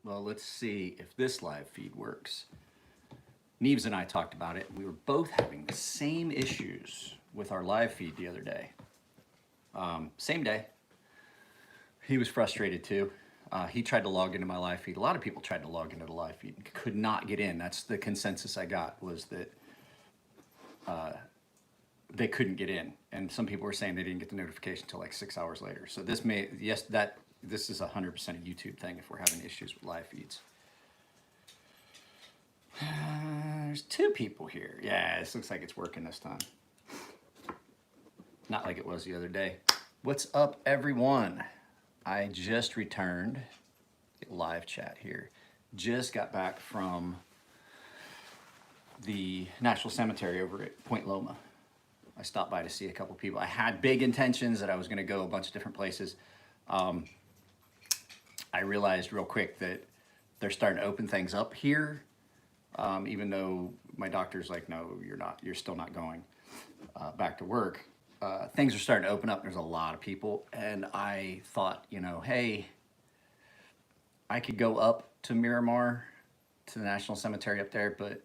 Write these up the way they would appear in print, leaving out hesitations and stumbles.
Well, let's see if this live feed works. Neves and I talked about it. We were both having the same issues with our live feed the other day. Same day. He was frustrated too. He tried to log into my live feed. A lot of people tried to log into the live feed and could not get in. That's the consensus I got, was that they couldn't get in. And some people were saying they didn't get the notification until like 6 hours later. So this may, yes, this is 100% a YouTube thing if we're having issues with live feeds. There's 2 people here. Yeah, this looks like it's working this time. Not like it was the other day. What's up, everyone? I just returned, live chat here. Just got back from the National Cemetery over at Point Loma. I stopped by to see a couple people. I had big intentions that I was gonna go a bunch of different places. I realized real quick that they're starting to open things up here, even though my doctor's like, no, you're still not going back to work. Things are starting to open up. There's a lot of people. And I thought, hey, I could go up to Miramar, to the National Cemetery up there, but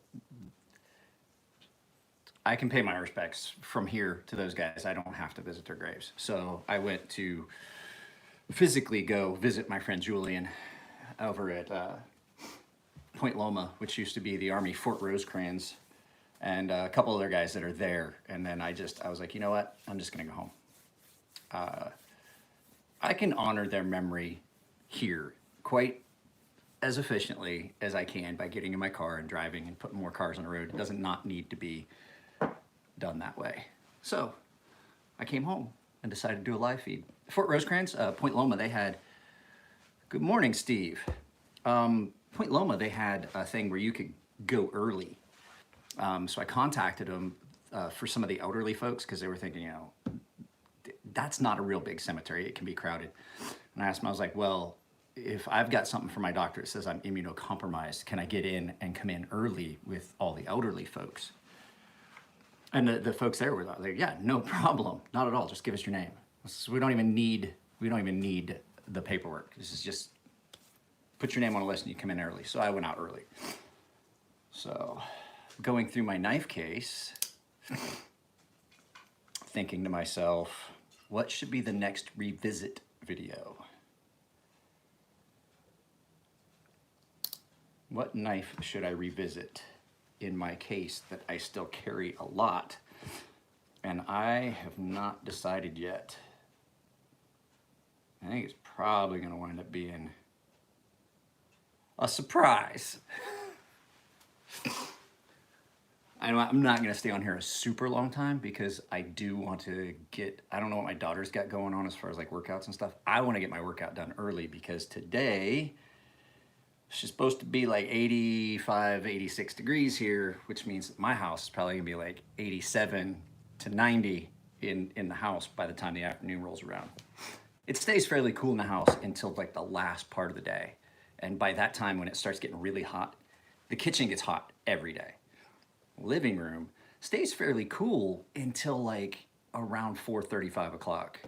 I can pay my respects from here to those guys. I don't have to visit their graves. So I went to physically go visit my friend Julian over at Point Loma, which used to be the Army Fort Rosecrans, and a couple other guys that are there. And then I was like, you know what? I'm just gonna go home. I can honor their memory here quite as efficiently as I can by getting in my car and driving and putting more cars on the road. It doesn't not need to be done that way. So I came home and decided to do a live feed. Fort Rosecrans, Point Loma, they had, good morning, Steve. Point Loma, they had a thing where you could go early. So I contacted them for some of the elderly folks because they were thinking, that's not a real big cemetery. It can be crowded. And I asked them, I was like, well, if I've got something from my doctor that says I'm immunocompromised, can I get in and come in early with all the elderly folks? And the folks there were like, yeah, no problem, not at all. Just give us your name. We don't even need the paperwork. This is just put your name on a list and you come in early. So I went out early. So going through my knife case, thinking to myself, what should be the next revisit video? What knife should I revisit in my case that I still carry a lot? And I have not decided yet. I think it's probably gonna wind up being a surprise. I'm not gonna stay on here a super long time because I do want to I don't know what my daughter's got going on as far as like workouts and stuff. I wanna get my workout done early because today, she's supposed to be like 85, 86 degrees here, which means my house is probably gonna be like 87 to 90 in the house by the time the afternoon rolls around. It stays fairly cool in the house until like the last part of the day. And by that time, when it starts getting really hot, the kitchen gets hot every day. Living room stays fairly cool until like around 4:30, 5 o'clock.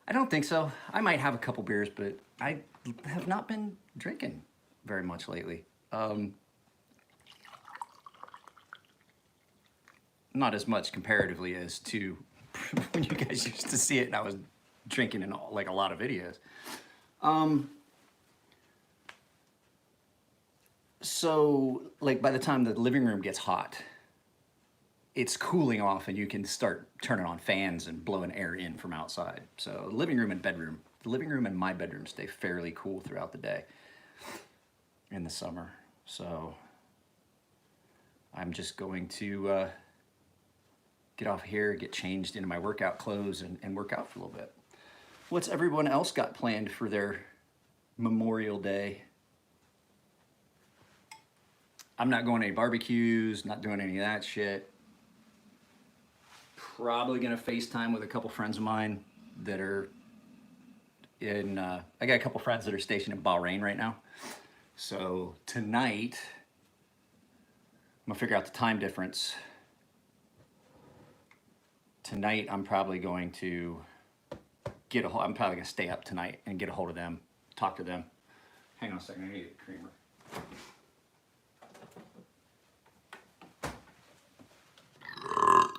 I don't think so. I might have a couple beers, but I have not been drinking very much lately. Not as much comparatively as to when you guys used to see it and I was drinking in like a lot of videos. So like by the time the living room gets hot, it's cooling off and you can start turning on fans and blowing air in from outside. So living room and bedroom, the living room and my bedroom stay fairly cool throughout the day in the summer. So I'm just going to get off here, get changed into my workout clothes and work out for a little bit. What's everyone else got planned for their Memorial Day? I'm not going to any barbecues, not doing any of that shit. Probably gonna FaceTime with a couple friends of mine that are in, I got a couple friends that are stationed in Bahrain right now. So tonight, I'm gonna figure out the time difference. Tonight, I'm probably going to I'm probably gonna stay up tonight and get a hold of them, talk to them, Hang on a second, I need a creamer.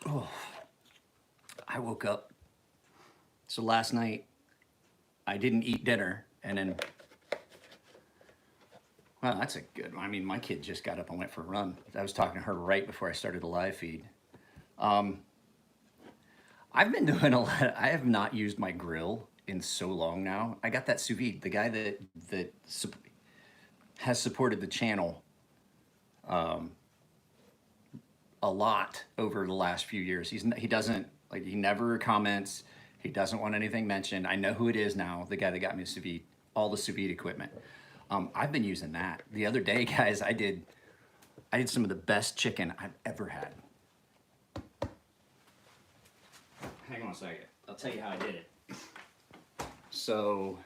Oh, I woke up. So last night, I didn't eat dinner, and then, well, that's a good one. I mean, my kid just got up and went for a run. I was talking to her right before I started the live feed. I've been doing a lot. I have not used my grill in so long now. I got that sous vide. The guy that has supported the channel a lot over the last few years. He doesn't like, he never comments. He doesn't want anything mentioned. I know who it is now. The guy that got me the sous vide, all the sous vide equipment. I've been using that. The other day, guys, I did some of the best chicken I've ever had. Hang on a second. I'll tell you how I did it. So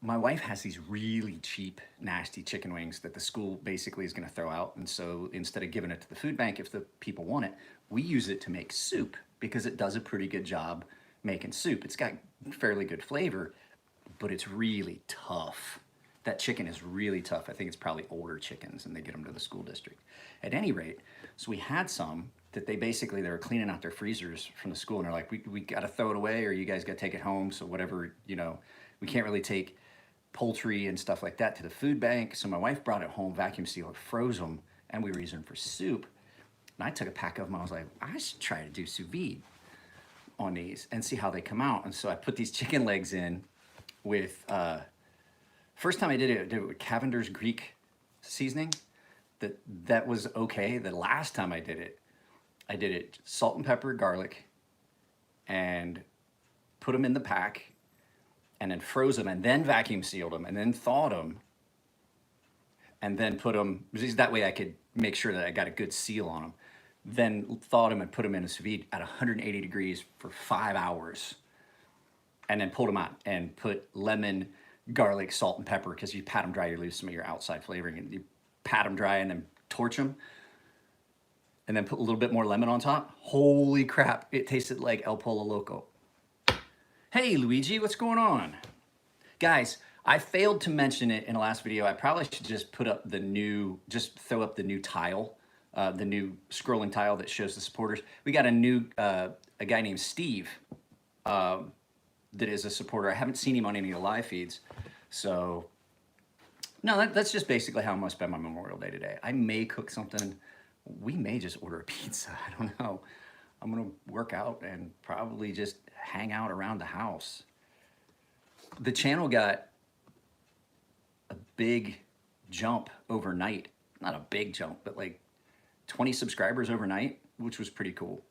my wife has these really cheap, nasty chicken wings that the school basically is going to throw out. And so instead of giving it to the food bank, if the people want it, we use it to make soup because it does a pretty good job making soup. It's got fairly good flavor, but it's really tough. That chicken is really tough. I think it's probably older chickens and they get them to the school district. At any rate, so we had some that they were cleaning out their freezers from the school and they're like, we got to throw it away or you guys got to take it home. So whatever, you know, we can't really take poultry and stuff like that to the food bank. So my wife brought it home, vacuum sealed, froze them, and we were using them for soup. And I took a pack of them. I was like, I should try to do sous vide on these and see how they come out. And so I put these chicken legs in with, first time I did it with Cavender's Greek seasoning. That was okay. The last time I did it salt and pepper, garlic, and put them in the pack, and then froze them, and then vacuum sealed them, and then thawed them, and then put them, that way I could make sure that I got a good seal on them. Then thawed them and put them in a sous vide at 180 degrees for 5 hours, and then pulled them out and put lemon, garlic, salt, and pepper, because you pat them dry, you lose some of your outside flavoring, and you pat them dry and then torch them, and then put a little bit more lemon on top. Holy crap, it tasted like El Pollo Loco. Hey, Luigi, what's going on? Guys, I failed to mention it in the last video. I probably should just throw up the new tile, the new scrolling tile that shows the supporters. We got a guy named Steve that is a supporter. I haven't seen him on any of the live feeds. So, no, that's just basically how I'm gonna spend my Memorial Day today. I may cook something. We may just order a pizza, I don't know. I'm gonna work out and probably just hang out around the house. The channel got a big jump overnight. Not a big jump, but like 20 subscribers overnight, which was pretty cool.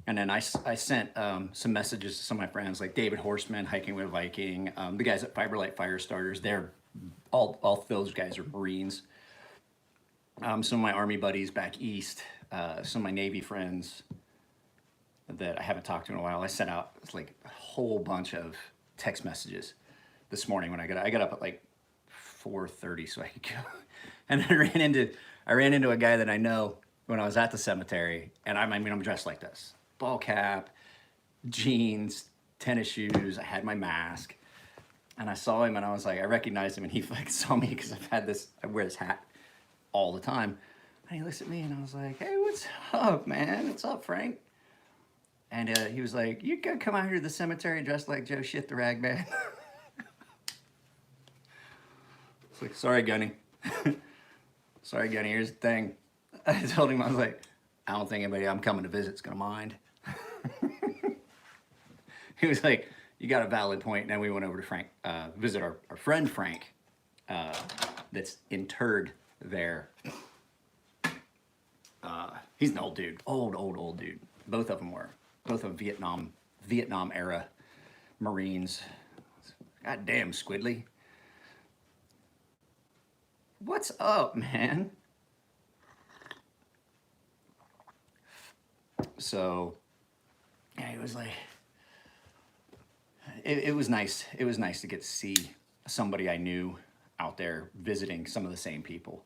And then I sent some messages to some of my friends, like David Horseman, Hiking with Viking, the guys at Fiberlight Fire Starters. They're all those guys are Marines. Some of my Army buddies back east, some of my Navy friends that I haven't talked to in a while. I sent out like a whole bunch of text messages this morning when I got up at like 4:30 so I could go. And I ran into a guy that I know when I was at the cemetery, and I'm dressed like this. Ball cap, jeans, tennis shoes, I had my mask. And I saw him and I was like, I recognized him, and he like saw me because I wear this hat all the time. And he looks at me and I was like, hey, what's up, man? What's up, Frank? And he was like, you gotta come out here to the cemetery dressed like Joe Shit the Rag Man. It's like, sorry, Gunny. Sorry, Gunny, here's the thing. I told him, I was like, I don't think anybody I'm coming to visit is gonna mind. He was like, you got a valid point. And then we went over to Frank, visit our friend Frank, that's interred there. He's an old dude, old dude. Both of them were. Both of them Vietnam era Marines. God damn, Squidly. What's up, man? So, yeah, it was like, it was nice. It was nice to get to see somebody I knew out there visiting some of the same people.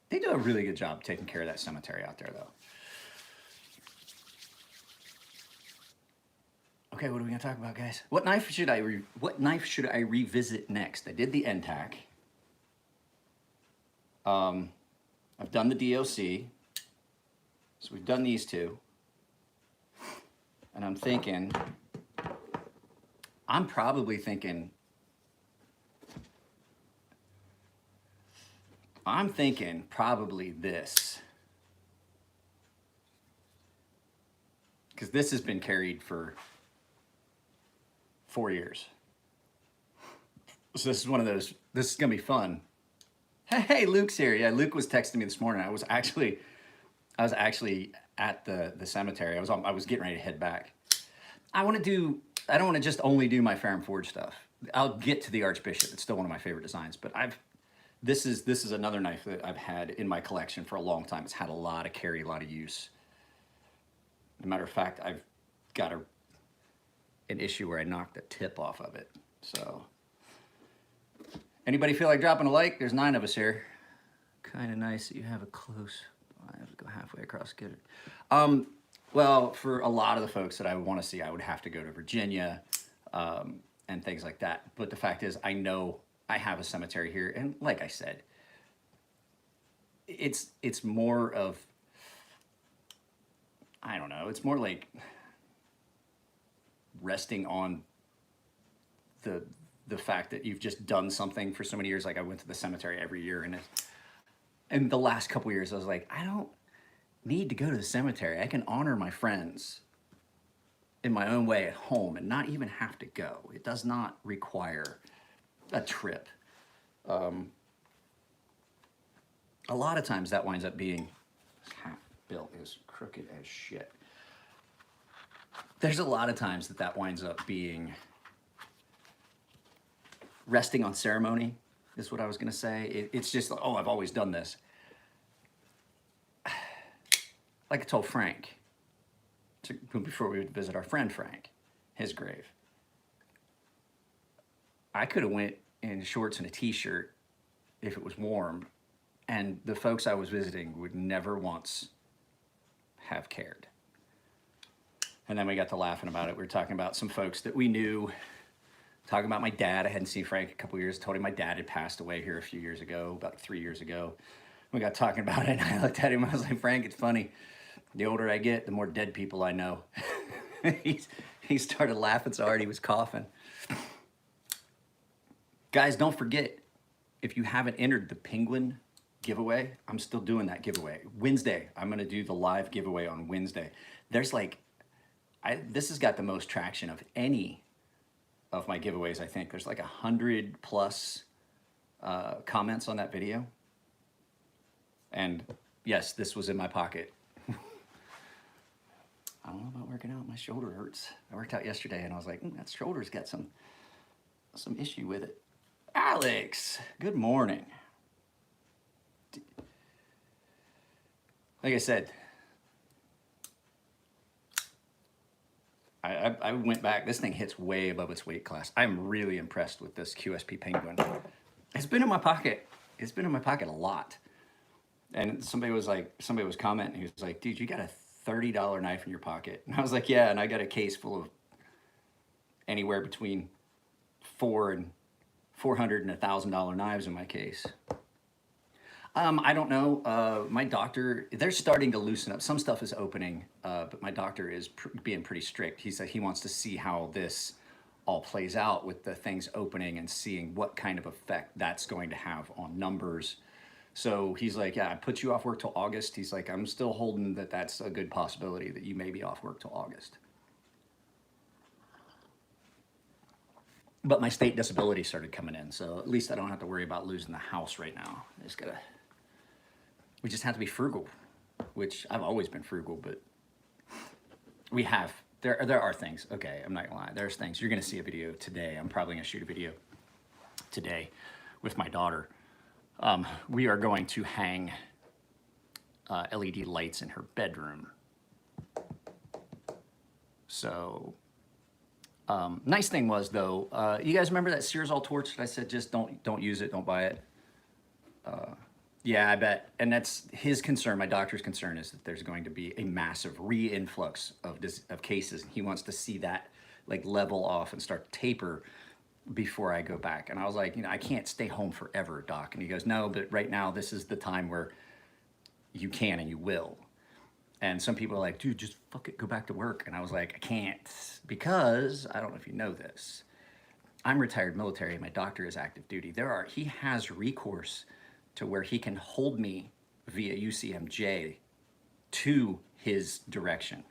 They do a really good job taking care of that cemetery out there, though. Okay, what are we gonna talk about, guys? What knife should I revisit next? I did the NTAC. I've done the DOC. So we've done these two. And I'm probably thinking probably this. Because this has been carried for 4 years. So this is one of those, this is gonna be fun. Hey, Luke's here. Yeah, Luke was texting me this morning. I was actually at the cemetery. I was getting ready to head back. I don't want to just only do my Ferrum Forge stuff. I'll get to the Archbishop. It's still one of my favorite designs, but this is another knife that I've had in my collection for a long time. It's had a lot of carry, a lot of use. As a matter of fact, I've got an issue where I knocked the tip off of it. So, anybody feel like dropping a like? There's 9 of us here. Kind of nice that you have a close. I have to go halfway across to get it. Well, for a lot of the folks that I would want to see, I would have to go to Virginia and things like that. But the fact is, I know I have a cemetery here, and like I said, it's more of, I don't know, it's more like resting on the fact that you've just done something for so many years. Like I went to the cemetery every year, and the last couple years I was like, I don't need to go to the cemetery. I can honor my friends in my own way at home and not even have to go. It does not require a trip. A lot of times that winds up being, half built is crooked as shit. There's a lot of times that winds up being resting on ceremony, is what I was gonna say. It's just, oh, I've always done this. Like I told Frank, before we would visit our friend Frank, his grave. I could have went in shorts and a t-shirt if it was warm, and the folks I was visiting would never once have cared. And then we got to laughing about it. We were talking about some folks that we knew, talking about my dad. I hadn't seen Frank in a couple years. Told him my dad had passed away here a few years ago, about 3 years ago. We got talking about it, and I looked at him, I was like, Frank, it's funny. The older I get, the more dead people I know. He started laughing so hard he was coughing. Guys, don't forget, if you haven't entered the Penguin giveaway, I'm still doing that giveaway. Wednesday, I'm gonna do the live giveaway on Wednesday. There's like, this has got the most traction of any of my giveaways, I think. There's like 100 plus comments on that video. And yes, this was in my pocket. I don't know about working out, my shoulder hurts. I worked out yesterday and I was like, that shoulder's got some issue with it. Alex, good morning. Like I said, I went back, this thing hits way above its weight class. I'm really impressed with this QSP Penguin. It's been in my pocket. It's been in my pocket a lot. And somebody was commenting, he was like, dude, you got a $30 knife in your pocket. And I was like, yeah, and I got a case full of anywhere between $400 and $1,000 knives in my case. I don't know. My doctor, they're starting to loosen up. Some stuff is opening, but my doctor is being pretty strict. He said he wants to see how this all plays out with the things opening and seeing what kind of effect that's going to have on numbers. So he's like, yeah, I put you off work till August. He's like, I'm still holding that that's a good possibility that you may be off work till August. But my state disability started coming in, so at least I don't have to worry about losing the house right now. We just have to be frugal, which I've always been frugal, but there are things, okay, I'm not gonna lie, there's things. You're gonna see a video today. I'm probably gonna shoot a video today with my daughter. We are going to hang LED lights in her bedroom. So, nice thing was though, you guys remember that Sears All Torch that I said just don't use it, don't buy it? Yeah, I bet. And that's his concern. My doctor's concern is that there's going to be a massive re-influx of cases. He wants to see that like level off and start to taper before I go back. And I was like, I can't stay home forever, doc. And he goes, no, but right now this is the time where you can and you will. And some people are like, dude, just fuck it, go back to work. And I was like, I can't, because I don't know if you know this. I'm retired military and my doctor is active duty. He has recourse to where he can hold me via UCMJ to his direction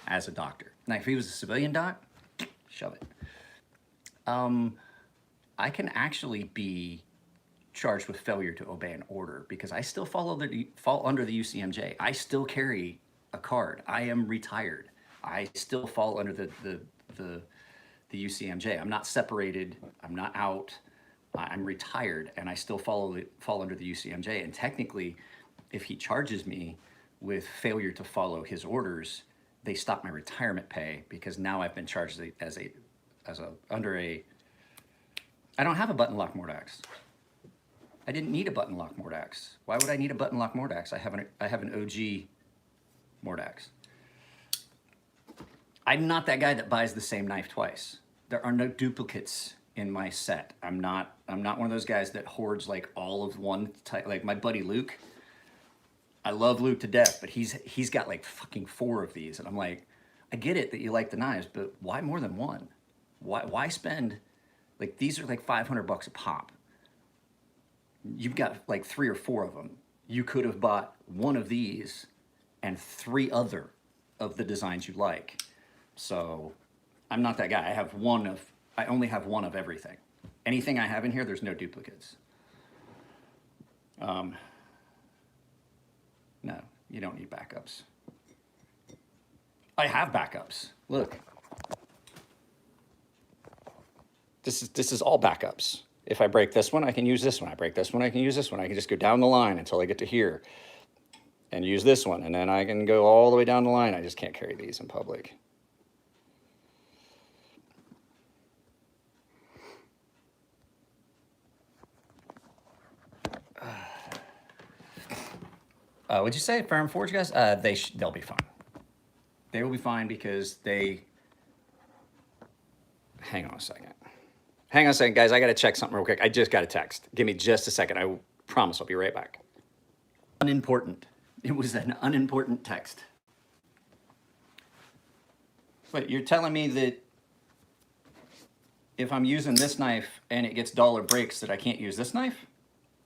as a doctor. Now, if he was a civilian doc, shove it. I can actually be charged with failure to obey an order because I still fall under the UCMJ. I still carry a card. I am retired. I still fall under the UCMJ. I'm not separated. I'm not out. I'm retired, and I still fall under the UCMJ. And technically, if he charges me with failure to follow his orders, they stop my retirement pay because now I've been charged under a. I don't have a button lock Mordax. I didn't need a button lock Mordax. Why would I need a button lock Mordax? I have an OG Mordax. I'm not that guy that buys the same knife twice. There are no duplicates in my set. I'm not one of those guys that hoards like all of one type. Like my buddy Luke. I love Luke to death, but he's got like fucking 4 of these, and I'm like, I get it that you like the knives, but why more than one? Why spend like these are like $500 a pop? You've got like 3 or 4 of them. You could have bought one of these and 3 other of the designs you like. So I'm not that guy. I only have one of everything. Anything I have in here, there's no duplicates. No, you don't need backups. I have backups. Look. This is all backups. If I break this one, I can use this one. I break this one, I can use this one. I can just go down the line until I get to here and use this one. And then I can go all the way down the line. I just can't carry these in public. What'd you say, Farm Forge guys? They'll be fine. They will be fine because they. Hang on a second. Hang on a second, guys. I got to check something real quick. I just got a text. Give me just a second. I promise I'll be right back. Unimportant. It was an unimportant text. But you're telling me that if I'm using this knife and it gets dull or breaks that I can't use this knife?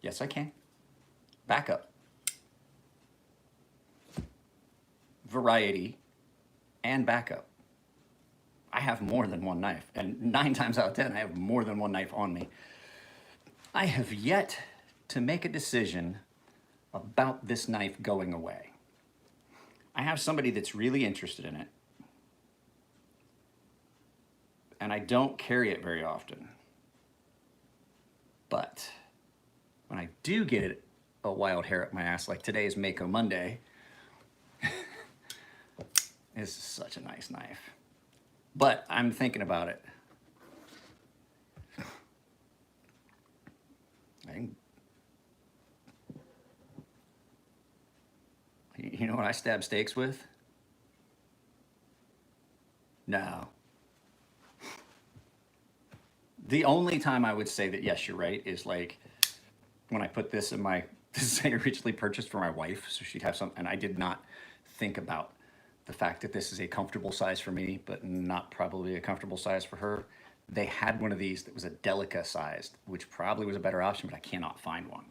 Yes, I can. Backup. Variety and backup. I have more than one knife, and 9 times out of 10, I have more than one knife on me. I have yet to make a decision about this knife going away. I have somebody that's really interested in it, and I don't carry it very often. But when I do get a wild hair up my ass, like today is Mako Monday, this is such a nice knife. But I'm thinking about it. You know what I stab steaks with? No. The only time I would say that, yes, you're right, is like when I put this in my, this I originally purchased for my wife, so she'd have some, and I did not think about the fact that this is a comfortable size for me, but not probably a comfortable size for her. They had one of these that was a Delica sized, which probably was a better option, but I cannot find one.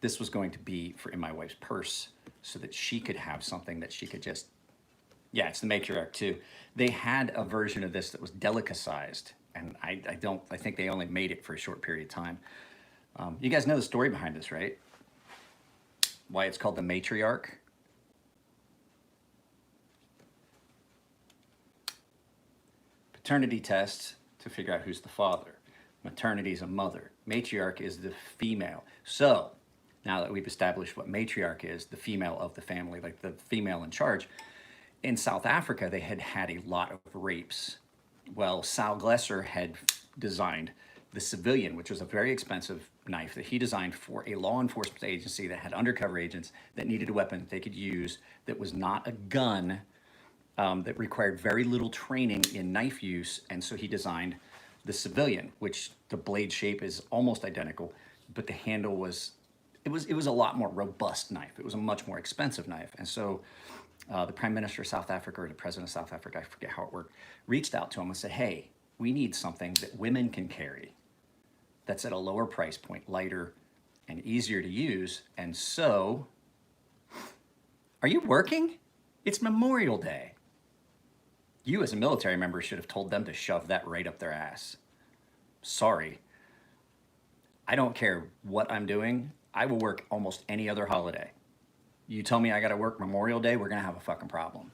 This was going to be for in my wife's purse so that she could have something that she could just, yeah, it's the Matriarch too. They had a version of this that was Delica sized, and I think they only made it for a short period of time. You guys know the story behind this, right? Why it's called the Matriarch? Paternity test to figure out who's the father. Maternity is a mother. Matriarch is the female. So now that we've established what matriarch is, the female of the family, like the female in charge, in South Africa, they had had a lot of rapes. Well, Sal Glesser had designed the Civilian, which was a very expensive knife that he designed for a law enforcement agency that had undercover agents that needed a weapon that they could use that was not a gun that required very little training in knife use, and so he designed the civilian, which the blade shape is almost identical, but the handle was it was a lot more robust knife. It was a much more expensive knife, and so the Prime Minister of South Africa or the President of South Africa, I forget how it worked, reached out to him and said, "Hey, we need something that women can carry that's at a lower price point, lighter and easier to use." And so, are you working? It's Memorial Day. You, as a military member, should have told them to shove that right up their ass. Sorry. I don't care what I'm doing. I will work almost any other holiday. You tell me I got to work Memorial Day, we're going to have a fucking problem.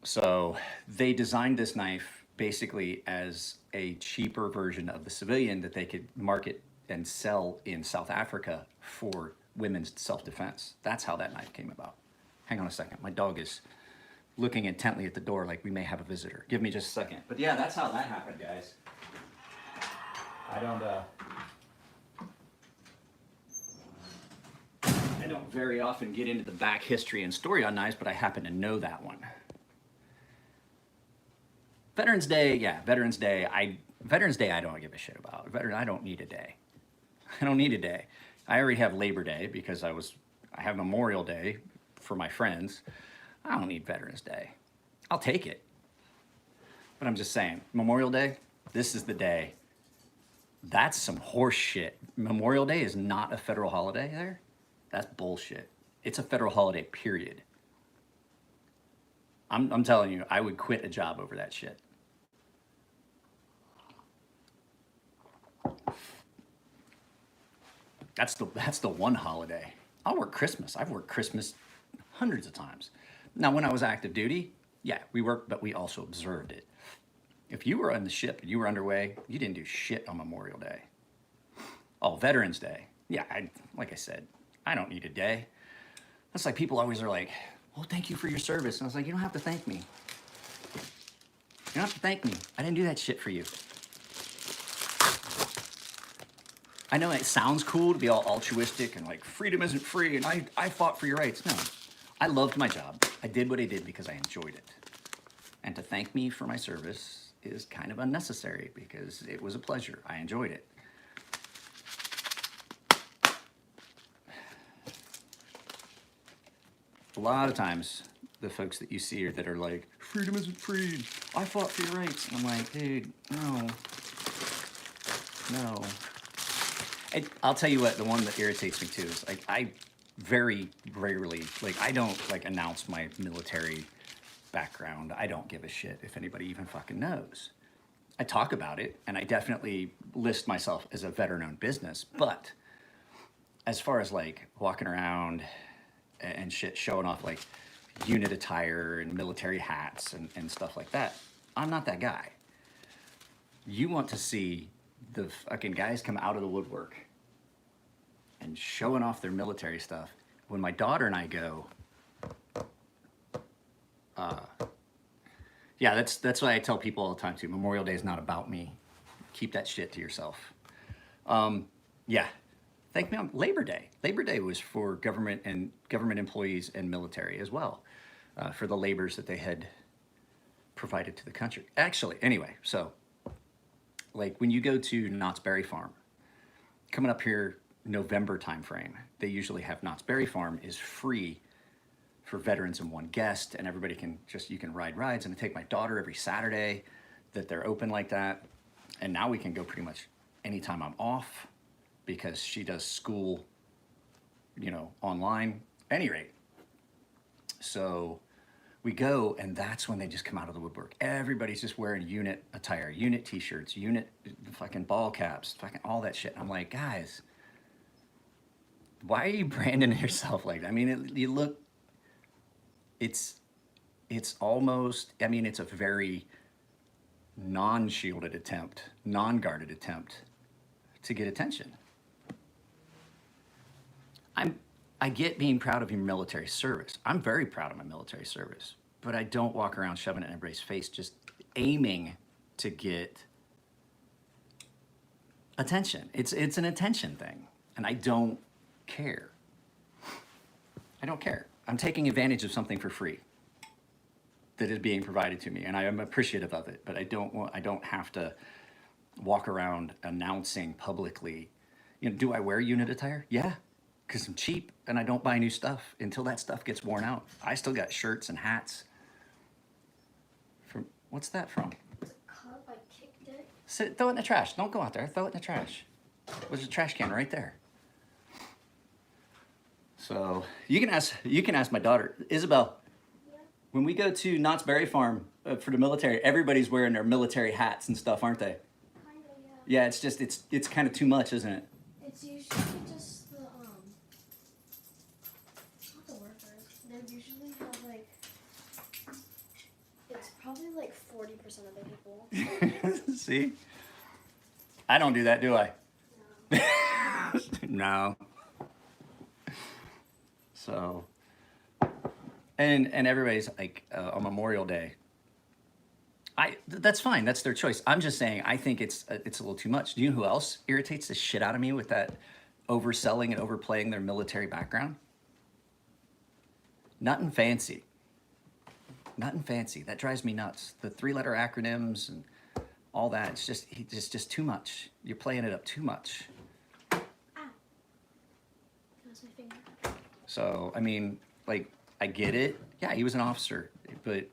So they designed this knife basically as a cheaper version of the civilian that they could market and sell in South Africa for women's self-defense. That's how that knife came about. Hang on a second. My dog is looking intently at the door like we may have a visitor. Give me just a second. But yeah, that's how that happened, guys. I don't very often get into the back history and story on knives, but I happen to know that one. Veterans Day, yeah, Veterans Day. Veterans Day, I don't give a shit about. I don't need a day. I don't need a day. I already have Labor Day because I have Memorial Day for my friends. I don't need Veterans Day. I'll take it. But I'm just saying, Memorial Day, this is the day. That's some horse shit. Memorial Day is not a federal holiday there. That's bullshit. It's a federal holiday, period. I'm telling you, I would quit a job over that shit. That's the one holiday. I'll work Christmas. I've worked Christmas hundreds of times. Now, when I was active duty, yeah, we worked, but we also observed it. If you were on the ship and you were underway, you didn't do shit on Memorial Day. Oh, Veterans Day. Yeah, like I said, I don't need a day. That's like people always are like, well, thank you for your service. And I was like, you don't have to thank me. You don't have to thank me. I didn't do that shit for you. I know it sounds cool to be all altruistic and like freedom isn't free and I fought for your rights. No, I loved my job. I did what I did because I enjoyed it. And to thank me for my service is kind of unnecessary because it was a pleasure. I enjoyed it. A lot of times, the folks that you see that are like, freedom isn't free, I fought for your rights. And I'm like, dude, no. I'll tell you what, the one that irritates me too is I very rarely, I don't announce my military background. I don't give a shit if anybody even fucking knows. I talk about it and I definitely list myself as a veteran-owned business, but as far as walking around and shit, showing off unit attire and military hats and stuff like that, I'm not that guy. You want to see the fucking guys come out of the woodwork and showing off their military stuff. When my daughter and I go, yeah, that's why I tell people all the time too. Memorial Day is not about me. Keep that shit to yourself. Yeah, thank me on Labor Day. Labor Day was for government employees and military as well, for the labors that they had provided to the country. Actually, anyway, so when you go to Knott's Berry Farm, coming up here November timeframe, they usually have Knott's Berry Farm is free for veterans and one guest, and everybody can you can ride rides. And I take my daughter every Saturday that they're open like that. And now we can go pretty much anytime I'm off because she does school, online. Any rate, so we go, and that's when they just come out of the woodwork. Everybody's just wearing unit attire, unit t-shirts, unit fucking ball caps, fucking all that shit. I'm like, guys, why are you branding yourself like that? I mean, you look, it's almost, it's a very non-shielded attempt, non-guarded attempt to get attention. I get being proud of your military service. I'm very proud of my military service, but I don't walk around shoving it in everybody's face, just aiming to get attention. It's an attention thing, and I don't care. I don't care. I'm taking advantage of something for free that is being provided to me, and I am appreciative of it. But I don't have to walk around announcing publicly, do I wear unit attire? Yeah, because I'm cheap and I don't buy new stuff until that stuff gets worn out. I still got shirts and hats. From what's that from? The cup, I kicked it. Throw it in the trash. Don't go out there. Throw it in the trash. There's a trash can right there. So you can ask my daughter, Isabel. Yeah. When we go to Knott's Berry Farm for the military, everybody's wearing their military hats and stuff, aren't they? Kinda, yeah. Yeah, it's just it's kind of too much, isn't it? It's usually just the not the workers. They usually have like, it's probably like 40% of the people. See, I don't do that, do I? No. No. So, and everybody's like on Memorial Day. That's fine. That's their choice. I'm just saying. I think it's a little too much. Do you know who else irritates the shit out of me with that overselling and overplaying their military background? Nothing fancy. Nothing fancy. That drives me nuts. The 3-letter acronyms and all that. It's just too much. You're playing it up too much. Ah. That's my finger. So, I mean, like, I get it. Yeah, he was an officer, but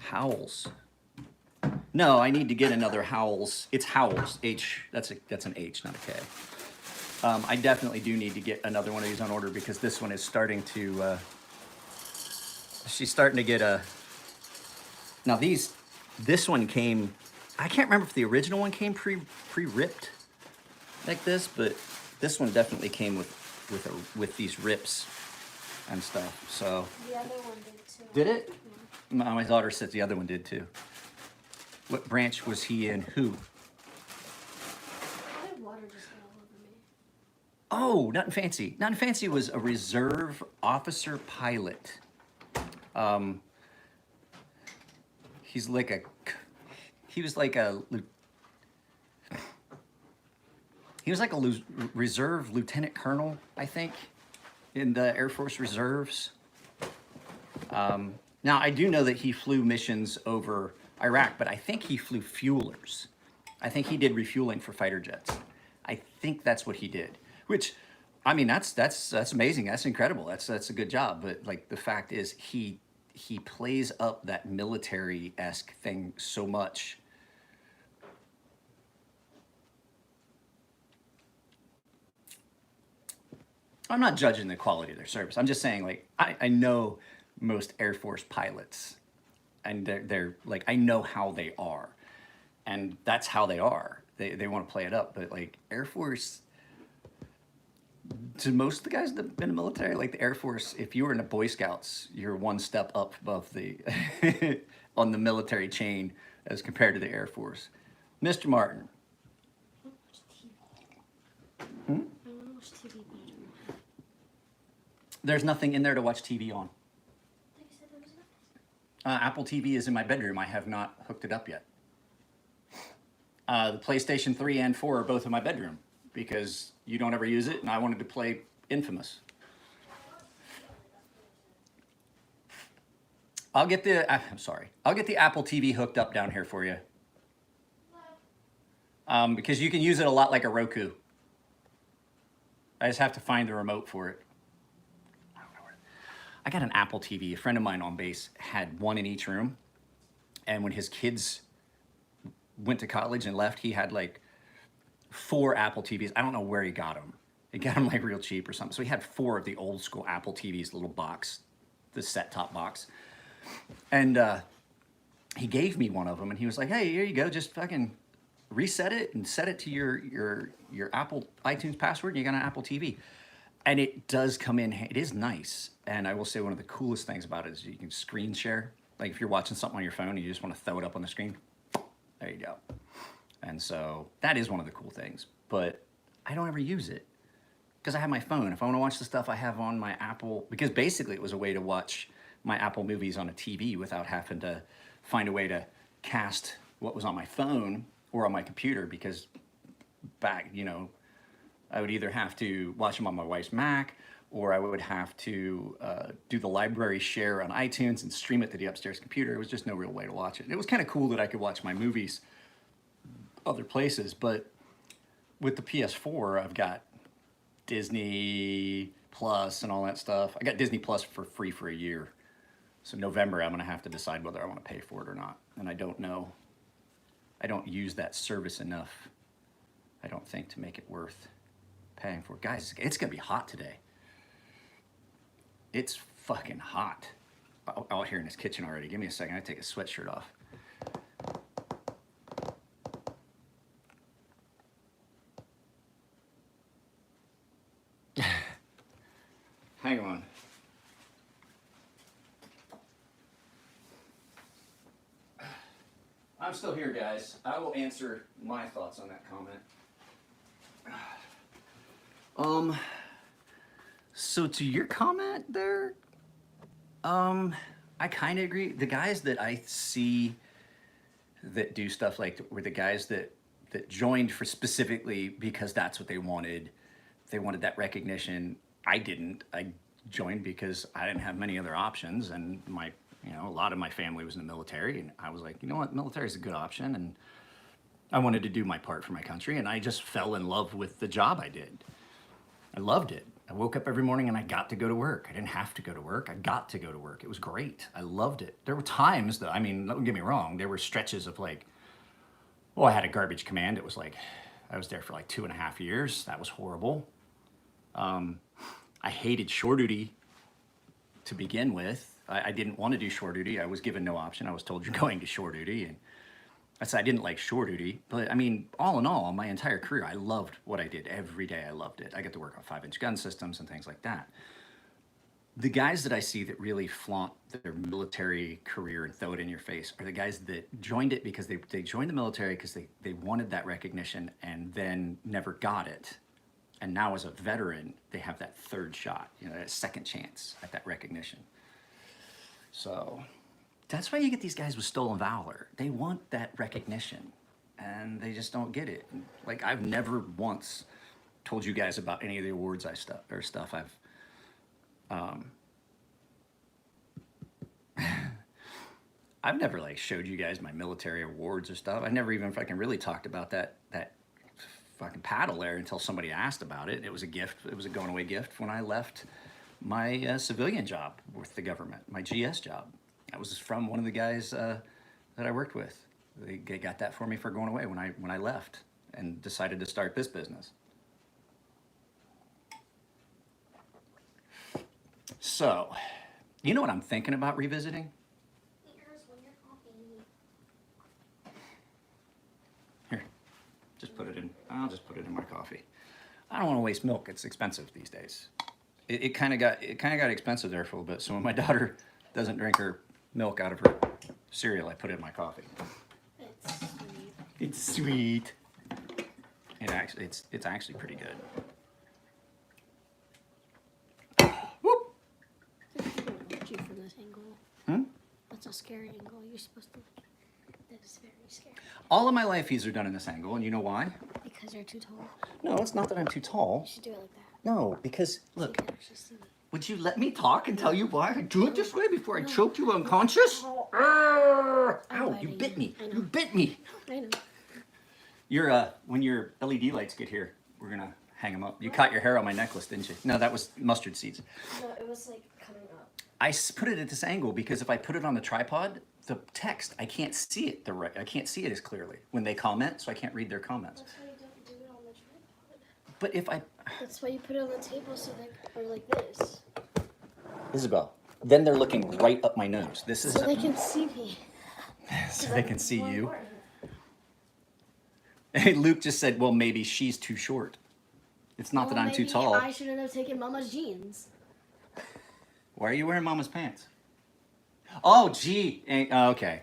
Howells. No, I need to get another Howells. It's Howells. That's an H, not a K. I definitely do need to get another one of these on order because this one is starting to, she's starting to get a, now this one came, I can't remember if the original one came pre-ripped like this, but this one definitely came with these rips and stuff. So The other one did too. did it? Yeah. My daughter says the other one did too. What branch was he in? Who? My water just got all over me. Oh, Nothing Fancy. Nothing Fancy was a reserve officer pilot. He was like a reserve lieutenant colonel, I think, in the Air Force Reserves. Now, I do know that he flew missions over Iraq, but I think he flew fuelers. I think he did refueling for fighter jets. I think that's what he did, which, I mean, that's amazing. That's incredible. That's a good job. But like the fact is, he plays up that military-esque thing so much. I'm not judging the quality of their service. I'm just saying, like, I know most Air Force pilots, and they're like, I know how they are, and that's how they are. They want to play it up, but like Air Force, to most of the guys that have been in the military, like the Air Force, if you were in the Boy Scouts, you're one step up above the on the military chain as compared to the Air Force. Mr. Martin. I want to watch TV. Hmm? I want to watch TV, but I don't know. There's nothing in there to watch TV on. Like I said, there was nothing. Apple TV is in my bedroom. I have not hooked it up yet. The PlayStation 3 and 4 are both in my bedroom because you don't ever use it, and I wanted to play Infamous. I'll get the Apple TV hooked up down here for you. Because you can use it a lot like a Roku. I just have to find the remote for it. I got an Apple TV. A friend of mine on base had one in each room. And when his kids went to college and left, he had like 4 Apple TVs. I don't know where he got them. He got them like real cheap or something. So he had 4 of the old school Apple TVs, little box, the set-top box. And he gave me one of them, and he was like, hey, here you go. Just fucking reset it and set it to your Apple iTunes password, and you got an Apple TV. And it does come in, it is nice. And I will say one of the coolest things about it is you can screen share. Like if you're watching something on your phone and you just want to throw it up on the screen, there you go. And so that is one of the cool things. But I don't ever use it because I have my phone. If I want to watch the stuff I have on my Apple, because basically it was a way to watch my Apple movies on a TV without having to find a way to cast what was on my phone or on my computer, because back, I would either have to watch them on my wife's Mac, or I would have to do the library share on iTunes and stream it to the upstairs computer. It was just no real way to watch it. And it was kind of cool that I could watch my movies other places, but with the PS4, I've got Disney Plus and all that stuff. I got Disney Plus for free for a year. So November, I'm gonna have to decide whether I want to pay for it or not. And I don't know. I don't use that service enough, I don't think, to make it worth paying for. Guys, it's gonna be hot today. It's fucking hot out here in this kitchen already. Give me a second, I take a sweatshirt off. Hang on. I'm still here, guys. I will answer my thoughts on that comment. So to your comment there, I kind of agree. The guys that I see that do stuff like were the guys that joined for specifically because that's what they wanted. They wanted that recognition. I didn't. I joined because I didn't have many other options, and a lot of my family was in the military, and I was like, you know what, military is a good option, and I wanted to do my part for my country, and I just fell in love with the job I did. I loved it. I woke up every morning and I got to go to work. I didn't have to go to work. I got to go to work. It was great. I loved it. There were times that, don't get me wrong, there were stretches of like, I had a garbage command. It was like, I was there for like 2.5 years. That was horrible. I hated shore duty to begin with. I didn't want to do shore duty. I was given no option. I was told you're going to shore duty, and I said I didn't like shore duty. But all in all, my entire career, I loved what I did every day. I loved it. I got to work on 5-inch gun systems and things like that. The guys that I see that really flaunt their military career and throw it in your face are the guys that joined it because they joined the military because they wanted that recognition and then never got it. And now as a veteran, they have that third shot, that second chance at that recognition. So that's why you get these guys with stolen valor. They want that recognition, and they just don't get it. Like, I've never once told you guys about any of the awards stuff I've I've never like showed you guys my military awards or stuff. I never even fucking really talked about that fucking paddle there until somebody asked about it. It was a gift. It was a going away gift when I left my civilian job with the government, my GS job. That was from one of the guys that I worked with. They got that for me for going away when I left and decided to start this business. So, you know what I'm thinking about revisiting? Here, just put it in. I'll just put it in my coffee. I don't want to waste milk. It's expensive these days. It kind of got expensive there for a little bit. So when my daughter doesn't drink her milk out of her cereal, I put it in my coffee. It's sweet. It's sweet. It's actually pretty good. Whoop. Watch you from this angle. That's a scary angle. You're supposed to. That is very scary. All of my life, these are done in this angle, and you know why? Because you're too tall. No, it's not that I'm too tall. You should do it like that. No, because So look. you can actually see me. Would you let me talk and tell you why I do it this way before I choke you unconscious? Ow, you bit me. I know. You bit me. I know. When your LED lights get here, we're gonna hang them up. You caught your hair on my necklace, didn't you? No, that was mustard seeds. No, it was like coming up. I put it at this angle because if I put it on the tripod, the text, I can't see it I can't see it as clearly when they comment, so I can't read their comments. That's why you don't do it on the tripod. But if I... That's why you put it on the table so they are like this. Isabel, then they're looking right up my nose. This is... So they can see me. so they can see More you. important. Hey, Luke just said, well, maybe she's too short. It's not that Well, I'm too maybe tall. I shouldn't have taken Mama's jeans. Why are you wearing Mama's pants? Oh, gee. Okay.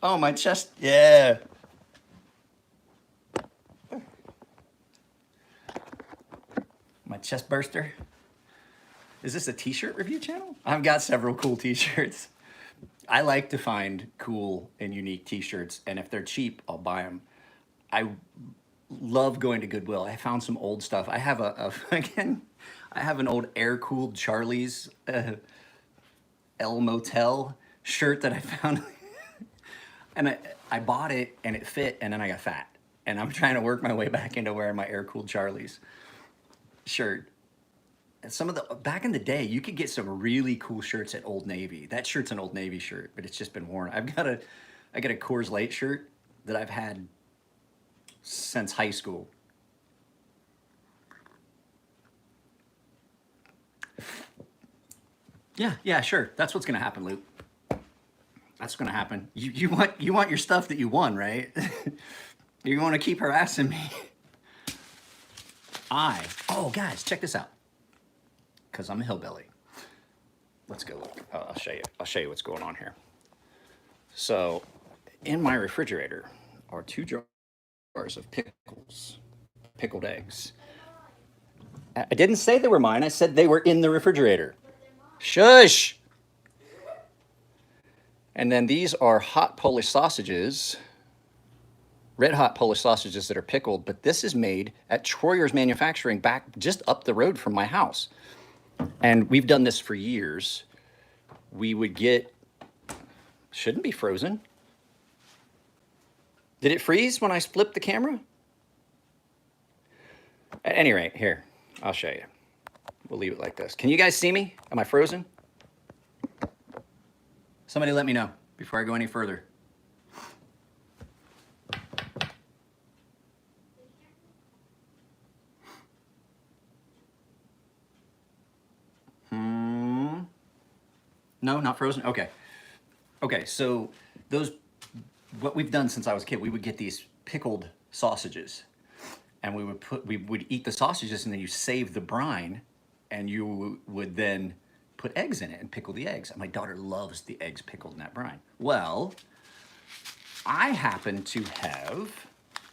Oh, my chest. Yeah. My chest burster. Is this a t-shirt review channel? I've got several cool t-shirts. I like to find cool and unique t-shirts, and if they're cheap, I'll buy them. I love going to Goodwill. I found some old stuff. I have again, I have an old air-cooled Charlie's El Motel shirt that I found, and I bought it and it fit, and then I got fat, and I'm trying to work my way back into wearing my air-cooled Charlie's shirt. And some of the back in the day, you could get some really cool shirts at Old Navy. That shirt's an Old Navy shirt, but it's just been worn. I got a Coors Light shirt that I've had since high school. Yeah, sure. That's what's gonna happen, Luke. That's gonna happen. You want your stuff that you won, right? You want to keep harassing me. Oh guys, check this out. Cause I'm a hillbilly. Let's go look. I'll show you. I'll show you what's going on here. So, in my refrigerator are 2 jars of pickles, pickled eggs. I didn't say they were mine. I said they were in the refrigerator. Shush! And then these are hot Polish sausages, red hot Polish sausages that are pickled, but this is made at Troyer's Manufacturing back just up the road from my house. And we've done this for years. We would get, shouldn't be frozen. Did it freeze when I flipped the camera? At any rate, here, I'll show you. We'll leave it like this. Can you guys see me? Am I frozen? Somebody let me know before I go any further. No, not frozen? Okay. Okay, so what we've done since I was a kid, we would get these pickled sausages, and we would eat the sausages, and then you save the brine, and you would then put eggs in it and pickle the eggs. And my daughter loves the eggs pickled in that brine. Well, I happen to have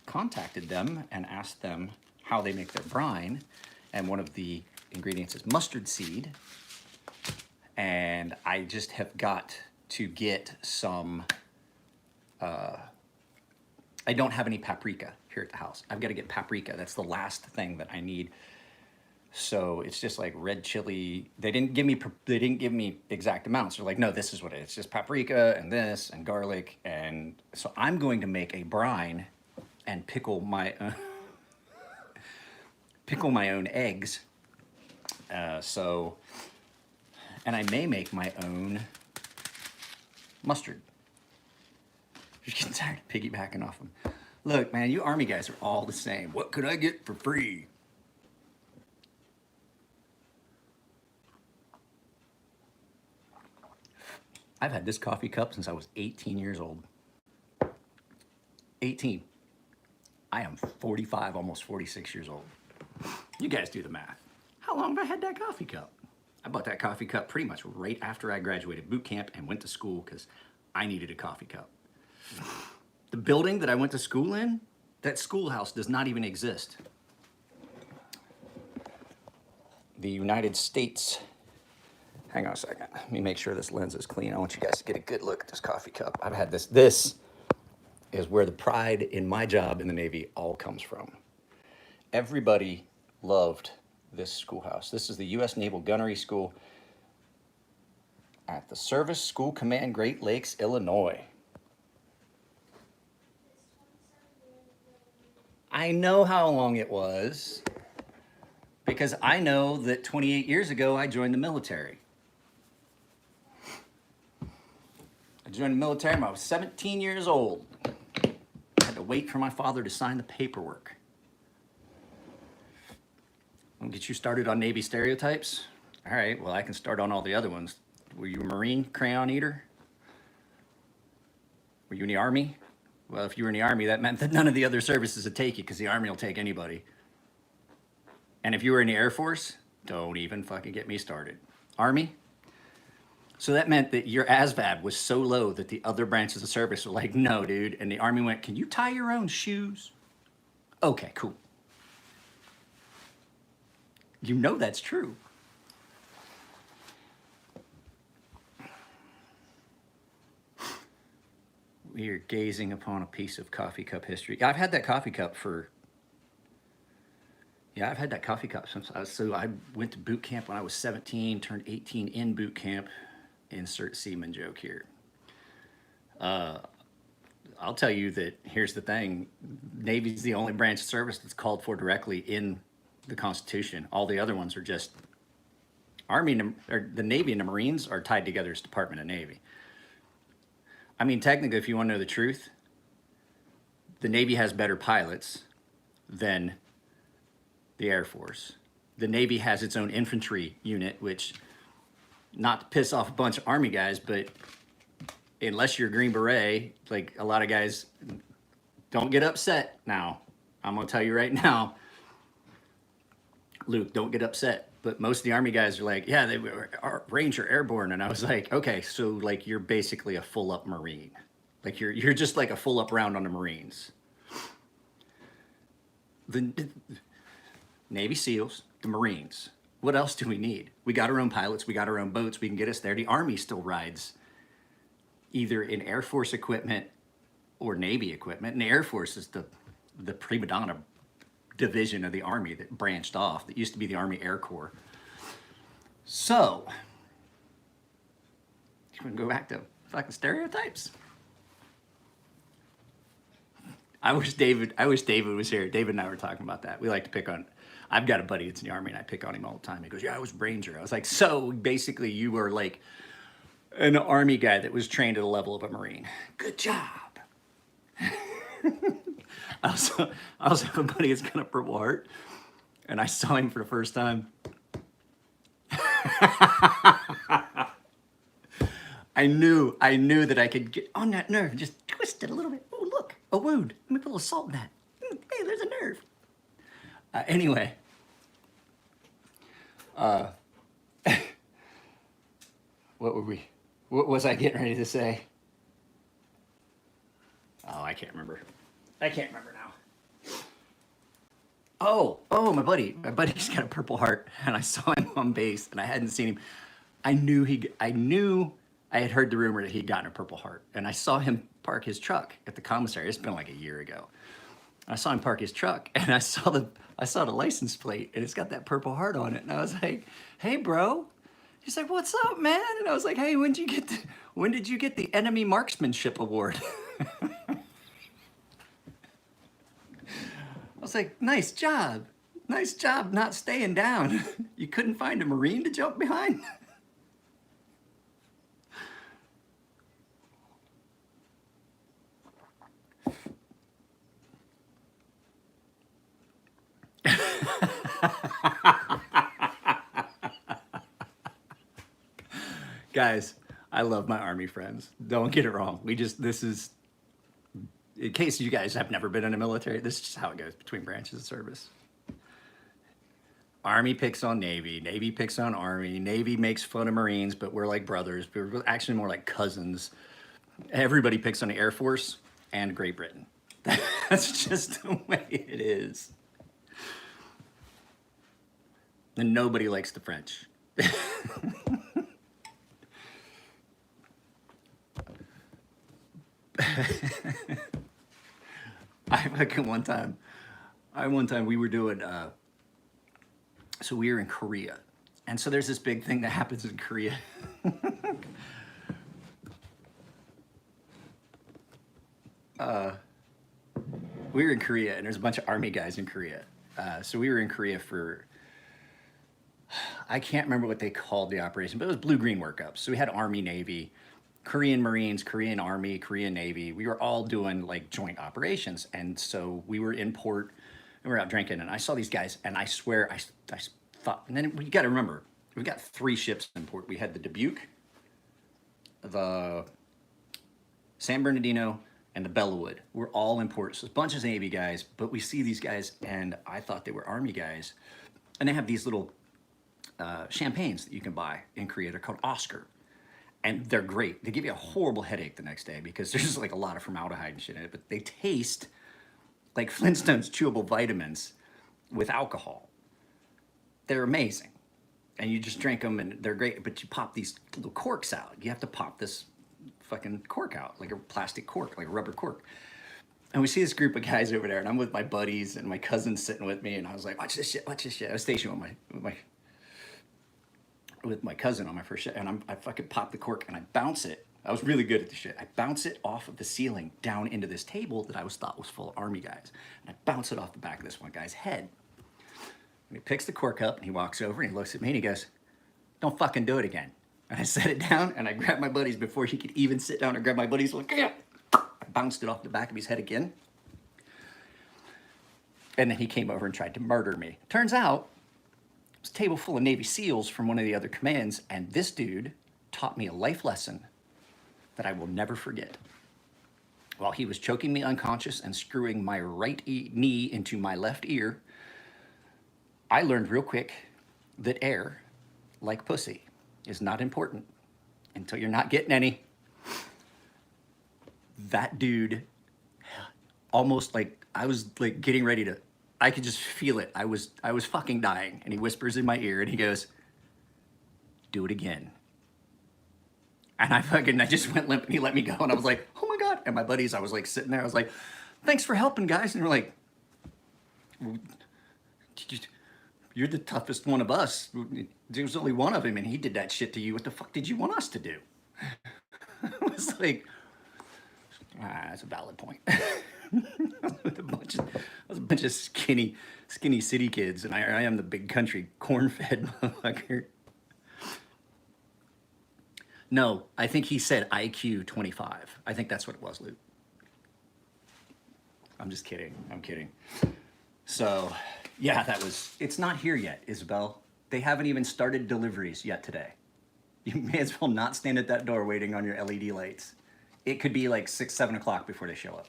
contacted them and asked them how they make their brine, and one of the ingredients is mustard seed, and I just have got to get some, I don't have any paprika here at the house. I've got to get paprika. That's the last thing that I need. So it's just like red chili. They didn't give me exact amounts. They're like, no, this is what it is. It's just paprika and this and garlic. And so I'm going to make a brine and pickle my own eggs. And I may make my own mustard. Just getting tired of piggybacking off them. Look, man, you Army guys are all the same. What could I get for free? I've had this coffee cup since I was 18 years old. 18. I am 45, almost 46 years old. You guys do the math. How long have I had that coffee cup? I bought that coffee cup pretty much right after I graduated boot camp and went to school because I needed a coffee cup. The building that I went to school in, that schoolhouse does not even exist. The United States, hang on a second. Let me make sure this lens is clean. I want you guys to get a good look at this coffee cup. I've had this. This is where the pride in my job in the Navy all comes from. Everybody loved this schoolhouse. This is the U.S. Naval Gunnery School at the Service School Command, Great Lakes, Illinois. I know how long it was because I know that 28 years ago I joined the military. I joined the military when I was 17 years old. I had to wait for my father to sign the paperwork. I'll get you started on Navy stereotypes. All right, well, I can start on all the other ones. Were you a Marine crayon eater? Were you in the Army? Well, if you were in the Army, that meant that none of the other services would take you because the Army will take anybody. And if you were in the Air Force, don't even fucking get me started. Army? So that meant that your ASVAB was so low that the other branches of service were like, no, dude. And the Army went, can you tie your own shoes? Okay, cool. You know that's true. We are gazing upon a piece of coffee cup history. I've had that coffee cup for, yeah, I've had that coffee cup since so I went to boot camp when I was 17, turned 18 in boot camp. Insert seaman joke here. I'll tell you that here's the thing. Navy's the only branch of service that's called for directly in the Constitution. All the other ones are just Army, or the Navy and the Marines are tied together as Department of Navy. I mean, technically, if you want to know the truth, the Navy has better pilots than the Air Force. The Navy has its own infantry unit, which, not to piss off a bunch of Army guys, but unless you're a Green Beret, like a lot of guys, don't get upset now. I'm going to tell you right now, Luke, don't get upset. But most of the Army guys are like, yeah, they were Ranger Airborne. And I was like, okay, so like you're basically a full up Marine. Like you're just like a full up round on the Marines. The Navy SEALs, the Marines. What else do we need? We got our own pilots. We got our own boats. We can get us there. The Army still rides either in Air Force equipment or Navy equipment. And the Air Force is the prima donna division of the Army that branched off, that used to be the Army Air Corps. So, you want to go back to fucking stereotypes? I wish David was here. David and I were talking about that. We like to pick on, I've got a buddy that's in the Army and I pick on him all the time. He goes, yeah, I was Ranger. I was like, so basically you were like an Army guy that was trained at the level of a Marine. Good job. I also have a buddy that's got a Purple Heart, and I saw him for the first time. I knew that I could get on that nerve, just twist it a little bit. Oh, look, a wound. Let me put a little salt in that. Hey, there's a nerve. Anyway. What was I getting ready to say? Oh, I can't remember. I can't remember now. Oh, my buddy's got a Purple Heart, and I saw him on base, and I hadn't seen him. I knew I had heard the rumor that he'd gotten a Purple Heart, and I saw him park his truck at the commissary. It's been like a year ago. I saw him park his truck, and I saw the license plate, and it's got that Purple Heart on it, and I was like, "Hey, bro." He's like, "What's up, man?" And I was like, "Hey, when did you get the Enemy Marksmanship Award?" I was like, nice job not staying down. You couldn't find a Marine to jump behind? Guys, I love my Army friends. Don't get it wrong. This is, in case you guys have never been in the military, this is just how it goes between branches of service. Army picks on Navy, Navy picks on Army, Navy makes fun of Marines, but we're like brothers. We're actually more like cousins. Everybody picks on the Air Force and Great Britain. That's just the way it is. And nobody likes the French. One time we were doing, so we were in Korea. And so there's this big thing that happens in Korea. We were in Korea, and there's a bunch of Army guys in Korea. So we were in Korea for, I can't remember what they called the operation, but it was blue-green workups. So we had Army, Navy, Korean Marines, Korean Army, Korean Navy. We were all doing like joint operations. And so we were in port and we were out drinking, and I saw these guys, and I swear I thought, and then you got to remember, we got 3 ships in port. We had the Dubuque, the San Bernardino, and the Bellawood. We're all in port. So a bunch of Navy guys, but we see these guys, and I thought they were Army guys. And they have these little champagnes that you can buy in Korea. They're called Oscar. And they're great. They give you a horrible headache the next day because there's like a lot of formaldehyde and shit in it, but they taste like Flintstones chewable vitamins with alcohol. They're amazing. And you just drink them and they're great, but you pop these little corks out. You have to pop this fucking cork out, like a plastic cork, like a rubber cork. And we see this group of guys over there, and I'm with my buddies and my cousin's sitting with me, and I was like, watch this shit, watch this shit. I was stationed with my cousin on my first shit, and I fucking pop the cork and I bounce it. I was really good at the shit. I bounce it off of the ceiling down into this table that I thought was full of army guys. And I bounce it off the back of this one guy's head. And he picks the cork up and he walks over and he looks at me and he goes, don't fucking do it again. And I set it down and I grabbed my buddies before he could even sit down. I grabbed my buddies, like, yeah. I bounced it off the back of his head again. And then he came over and tried to murder me. Turns out, it was a table full of Navy SEALs from one of the other commands, and this dude taught me a life lesson that I will never forget. While he was choking me unconscious and screwing my right knee into my left ear, I learned real quick that air, like pussy, is not important until you're not getting any. That dude, almost like I was like getting ready to, I could just feel it. I was fucking dying. And he whispers in my ear and he goes, do it again. And I just went limp and he let me go. And I was like, oh my God. And my buddies, I was like sitting there. I was like, thanks for helping, guys. And they're like, you're the toughest one of us. There's only one of him and he did that shit to you. What the fuck did you want us to do? I was like, that's a valid point. I was a bunch of skinny city kids, and I am the big country corn-fed motherfucker. No, I think he said IQ 25. I think that's what it was, Luke. I'm just kidding. I'm kidding. So, yeah, it's not here yet, Isabel. They haven't even started deliveries yet today. You may as well not stand at that door waiting on your LED lights. It could be like 6, 7 o'clock before they show up.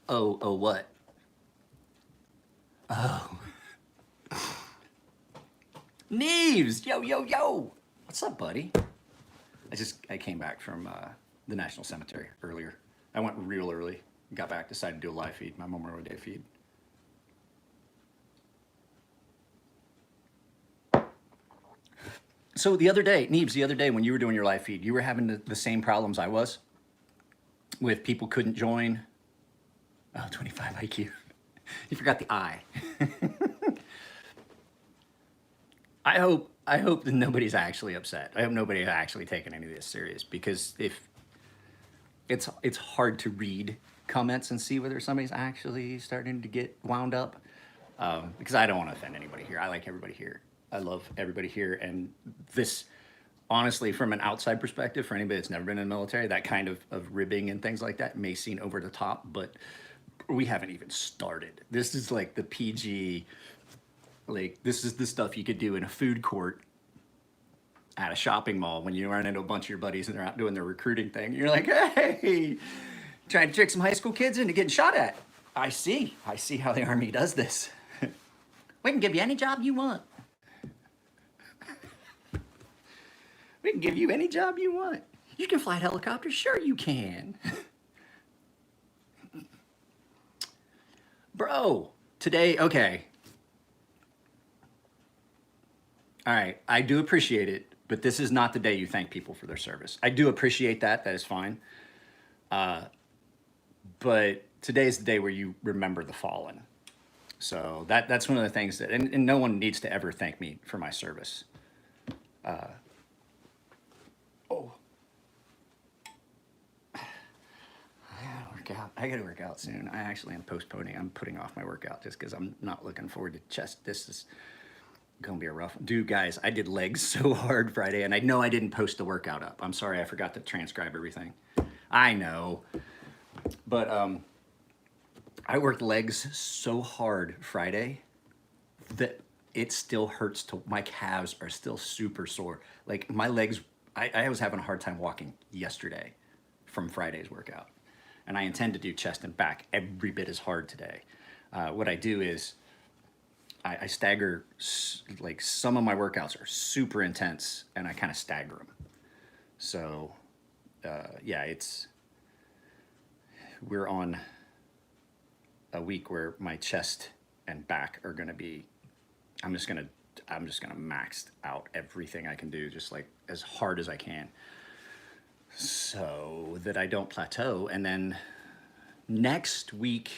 Oh, what? Oh. Neves! Yo! What's up, buddy? I came back from the National Cemetery earlier. I went real early. Got back, decided to do a live feed, my Memorial Day feed. So the other day, Neves, when you were doing your live feed, you were having the same problems I was with people couldn't join. Oh, 25 IQ. You forgot the I. I hope that nobody's actually upset. I hope nobody's actually taking any of this serious, because if it's hard to read comments and see whether somebody's actually starting to get wound up, because I don't want to offend anybody here. I like everybody here. I love everybody here, and this, honestly, from an outside perspective, for anybody that's never been in the military, that kind of ribbing and things like that may seem over the top, but we haven't even started. This is like the PG, like this is the stuff you could do in a food court at a shopping mall when you run into a bunch of your buddies and they're out doing their recruiting thing. You're like, hey, trying to trick some high school kids into getting shot at. I see how the Army does this. We can give you any job you want. We can give you any job you want. You can fly helicopters? Sure you can. Bro, today, okay. All right, I do appreciate it, but this is not the day you thank people for their service. I do appreciate that, that is fine. But today is the day where you remember the fallen. So that's one of the things that, and no one needs to ever thank me for my service. I gotta work out soon. I actually am postponing. I'm putting off my workout just because I'm not looking forward to chest. This is gonna be a rough one. Dude, guys, I did legs so hard Friday, and I know I didn't post the workout up. I'm sorry, I forgot to transcribe everything. I know. But I worked legs so hard Friday that it still hurts my calves are still super sore. Like my legs, I was having a hard time walking yesterday from Friday's workout. And I intend to do chest and back every bit as hard today. What I do is I stagger, like some of my workouts are super intense and I kind of stagger them. So yeah, we're on a week where my chest and back are gonna be, I'm just gonna max out everything I can do, just like as hard as I can, so that I don't plateau. And then next week,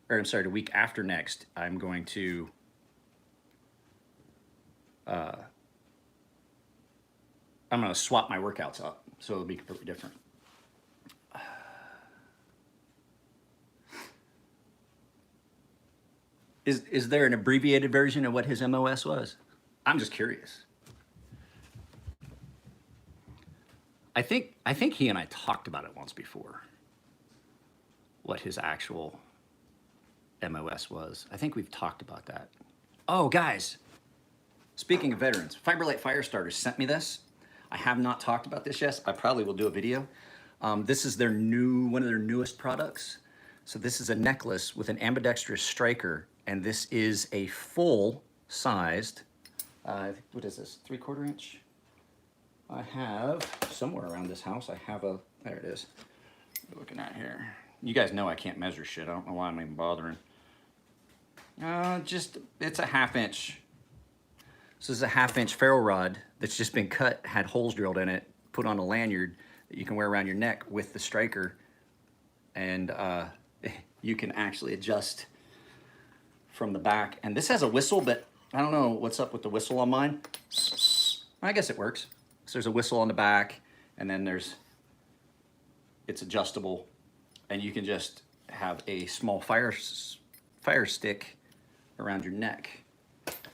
or I'm sorry, the week after next, I'm going to I'm going to swap my workouts up, so it'll be completely different. Is there an abbreviated version of what his MOS was? I'm just curious. I think he and I talked about it once before. What his actual MOS was. I think we've talked about that. Oh, guys, speaking of veterans, Fiberlight Firestarters sent me this. I have not talked about this yet. I probably will do a video. This is their one of their newest products. So this is a necklace with an ambidextrous striker, and this is a full-sized, what is this, 3/4 inch? I have, somewhere around this house, I have a, there it is. We're looking at here. You guys know I can't measure shit. I don't know why I'm even bothering. It's a 1/2 inch. So this is a 1/2 inch ferro rod that's just been cut, had holes drilled in it, put on a lanyard that you can wear around your neck with the striker. And you can actually adjust from the back. And this has a whistle, but I don't know what's up with the whistle on mine. I guess it works. So there's a whistle on the back, and then it's adjustable, and you can just have a small fire stick around your neck.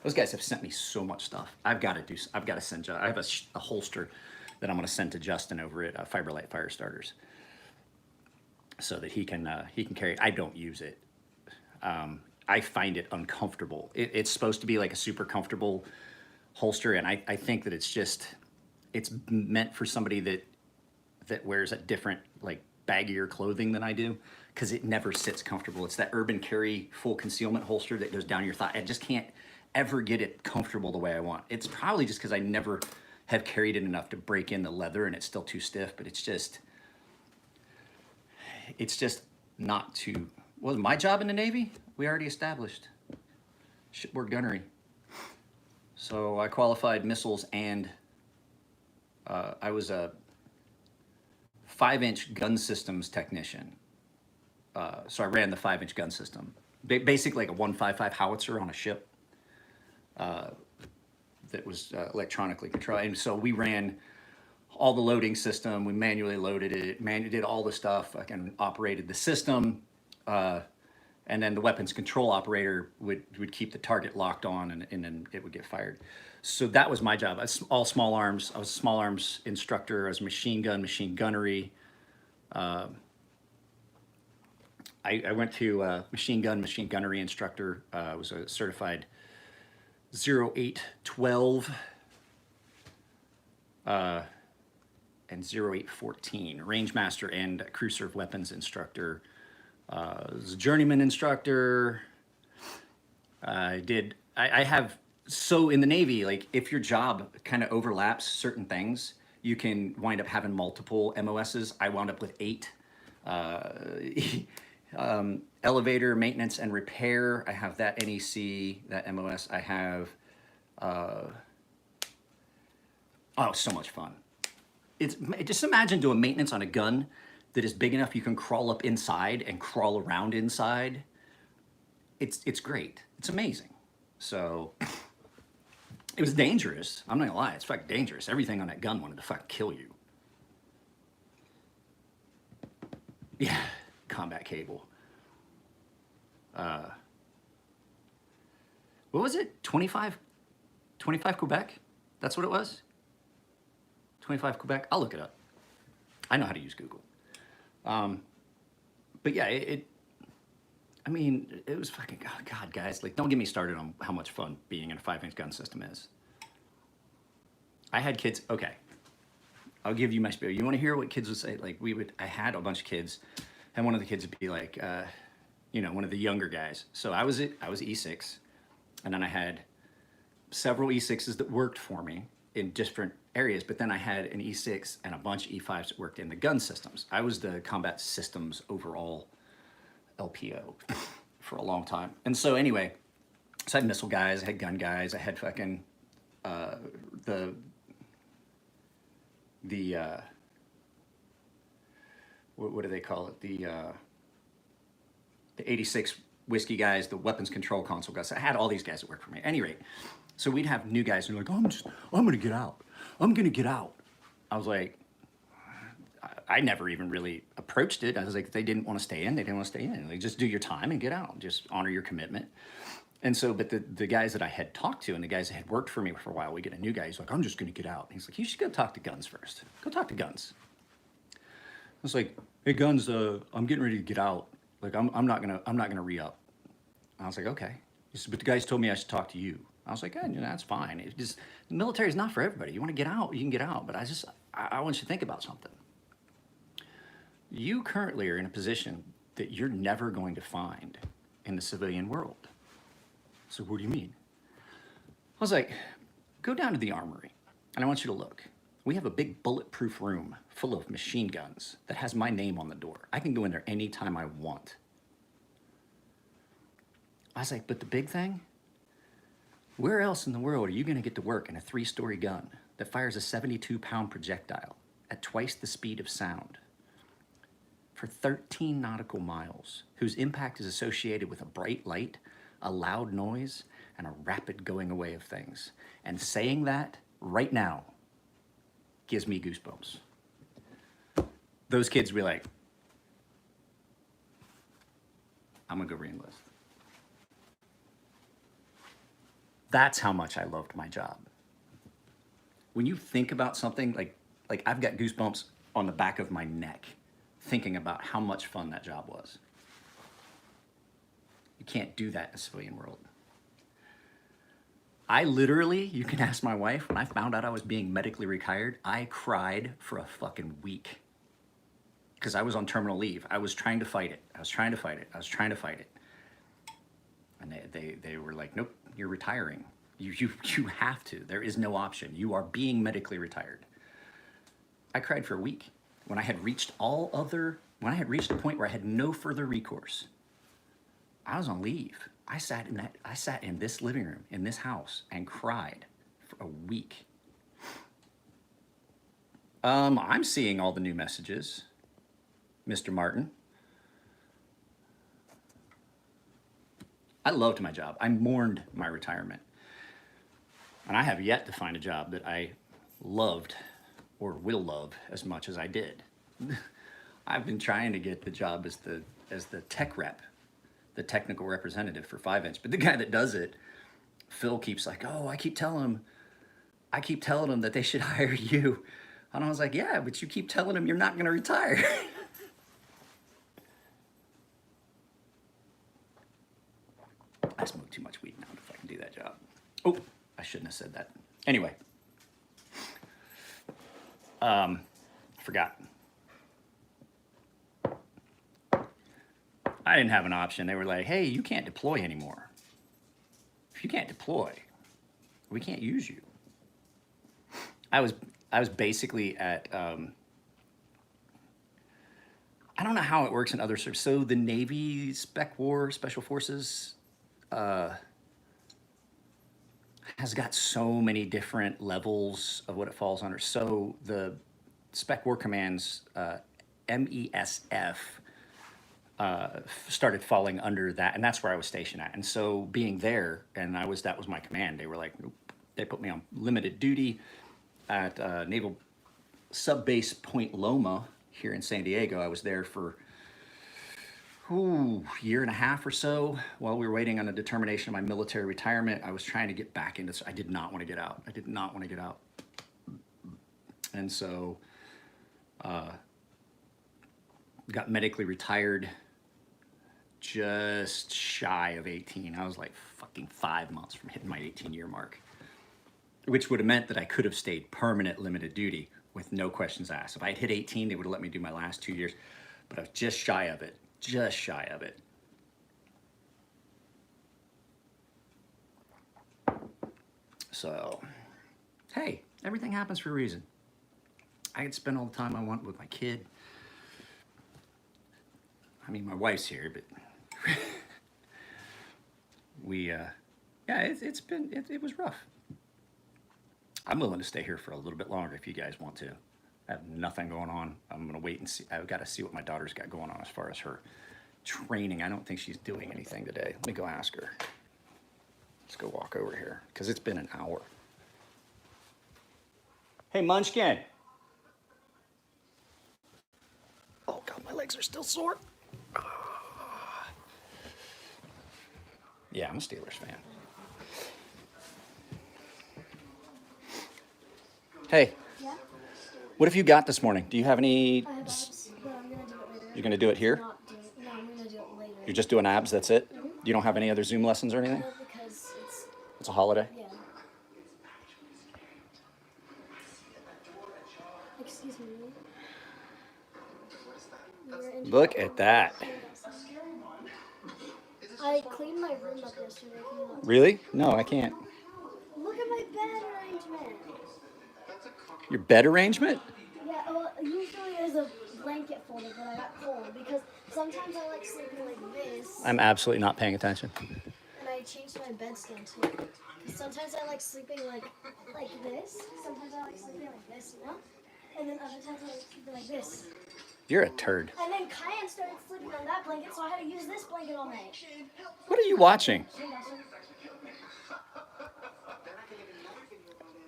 Those guys have sent me so much stuff. I've got to send, I have a holster that I'm going to send to Justin over at Fiberlight Firestarters, so that he can carry it. I don't use it. I find it uncomfortable. It's supposed to be like a super comfortable holster, and I think that it's meant for somebody that wears a different, like, baggier clothing than I do, because it never sits comfortable. It's that Urban Carry full concealment holster that goes down your thigh. I just can't ever get it comfortable the way I want. It's probably just because I never have carried it enough to break in the leather, and it's still too stiff, but it's just not too, well, my job in the Navy, we already established shipboard gunnery. So I qualified missiles, and I was a 5-inch gun systems technician. So I ran the 5-inch gun system, basically like a 155 howitzer on a ship that was electronically controlled. And so we ran all the loading system. We manually loaded it, did all the stuff, and operated the system. And then the weapons control operator would keep the target locked on, and then it would get fired. So that was my job. I was all small arms. I was a small arms instructor. I was machine gunnery. I went to machine gunnery instructor. I was a certified 0812 and 0814 range master and crew serve weapons instructor. I was a journeyman instructor. So in the Navy, like, if your job kind of overlaps certain things, you can wind up having multiple MOSs. I wound up with 8. Elevator maintenance and repair, I have that NEC, that MOS. I have, oh, so much fun. Just imagine doing maintenance on a gun that is big enough you can crawl up inside and crawl around inside. It's great. It's amazing. So it was dangerous. I'm not gonna lie, it's fucking dangerous. Everything on that gun wanted to fucking kill you. Yeah, combat cable. What was it? 25 Quebec? That's what it was? 25 Quebec? I'll look it up. I know how to use Google. But yeah, I mean, it was fucking, oh God, guys, like, don't get me started on how much fun being in a 5-inch gun system is. I had kids, okay, I'll give you my spiel. You want to hear what kids would say? Like, I had a bunch of kids, and one of the kids would be like, one of the younger guys. So I was E6, and then I had several E6s that worked for me in different areas, but then I had an E6 and a bunch of E5s that worked in the gun systems. I was the combat systems overall LPO for a long time. And so anyway, so I had missile guys, I had gun guys, I had fucking the what do they call it? The 86 whiskey guys, the weapons control console guys. I had all these guys that worked for me. At any rate, so we'd have new guys who were like, oh, I'm gonna get out. I'm gonna get out. I was like, I never even really approached it. I was like, if they didn't want to stay in, they didn't want to stay in. Like, just do your time and get out. Just honor your commitment. And so, but the guys that I had talked to and the guys that had worked for me for a while, we get a new guy. He's like, I'm just going to get out. And he's like, you should go talk to Guns first. Go talk to Guns. I was like, hey, Guns, I'm getting ready to get out. Like, I'm not gonna re-up. I was like, okay. He said, but the guys told me I should talk to you. I was like, yeah, you know, that's fine. It just, the military is not for everybody. You want to get out, you can get out. But I want you to think about something. You currently are in a position that you're never going to find in the civilian world. So what do you mean? I was like, go down to the armory and I want you to look. We have a big bulletproof room full of machine guns that has my name on the door. I can go in there anytime I want. I was like, but the big thing? Where else in the world are you gonna get to work in a 3-story gun that fires a 72-pound projectile at twice the speed of sound for 13 nautical miles, whose impact is associated with a bright light, a loud noise, and a rapid going away of things? And saying that right now gives me goosebumps. Those kids will be like, I'm gonna go re-enlist. That's how much I loved my job. When you think about something like I've got goosebumps on the back of my neck thinking about how much fun that job was. You can't do that in the civilian world. I literally, you can ask my wife, when I found out I was being medically retired, I cried for a fucking week. Because I was on terminal leave. I was trying to fight it. I was trying to fight it. And they were like, nope, you're retiring. You have to. There is no option. You are being medically retired. I cried for a week. When I had reached when I had reached a point where I had no further recourse, I was on leave. I sat in this living room, in this house, and cried for a week. I'm seeing all the new messages, Mr. Martin. I loved my job. I mourned my retirement. And I have yet to find a job that I loved or will love as much as I did. I've been trying to get the job as the tech rep, the technical representative for 5-inch. But the guy that does it, Phil, keeps like, oh, I keep telling them that they should hire you. And I was like, yeah, but you keep telling them you're not going to retire. I smoke too much weed now if I can do that job. Oh, I shouldn't have said that. Anyway. I forgot. I didn't have an option. They were like, hey, you can't deploy anymore. If you can't deploy, we can't use you. I was basically at, I don't know how it works in other services. So the Navy Special Forces, has got so many different levels of what it falls under. So the Spec War Command's MESF started falling under that, and that's where I was stationed at. And so being there, and that was my command. They were like, nope. They put me on limited duty at Naval Sub Base Point Loma here in San Diego. I was there for year and a half or so while we were waiting on a determination of my military retirement. I was trying to get back into, I did not want to get out. And so got medically retired just shy of 18. I was like fucking 5 months from hitting my 18-year mark, which would have meant that I could have stayed permanent limited duty with no questions asked. If I had hit 18, they would have let me do my last 2 years, but I was just shy of it. So, hey, everything happens for a reason. I could spend all the time I want with my kid. I mean, my wife's here, but Yeah, it was rough. I'm willing to stay here for a little bit longer if you guys want to. I have nothing going on. I'm gonna wait and see. I've got to see what my daughter's got going on as far as her training. I don't think she's doing anything today. Let me go ask her. Let's go walk over here because it's been an hour. Hey, Munchkin. Oh God, my legs are still sore. Yeah, I'm a Steelers fan. Hey, Yeah. what have you got this morning? Do you have any? I have abs, but I'm gonna do it later. You're gonna do it here? No, I'm gonna do it later. You're just doing abs, that's it? You don't have any other Zoom lessons or anything? No, because It's a holiday? yeah. Excuse me. Look at that. I cleaned my room up yesterday. Can you look? Really? No, I can't. Look at my bed arrangement. Your bed arrangement? Yeah, well, usually there's a blanket folder, but I got cold because sometimes I like sleeping like this, I'm absolutely not paying attention. and I changed my bed stand too. 'Cause sometimes I like sleeping like this. Sometimes I like sleeping like this, you know? And then other times I like sleeping like this. You're a turd. And then Kyan started sleeping on that blanket, so I had to use this blanket all night. What are you watching?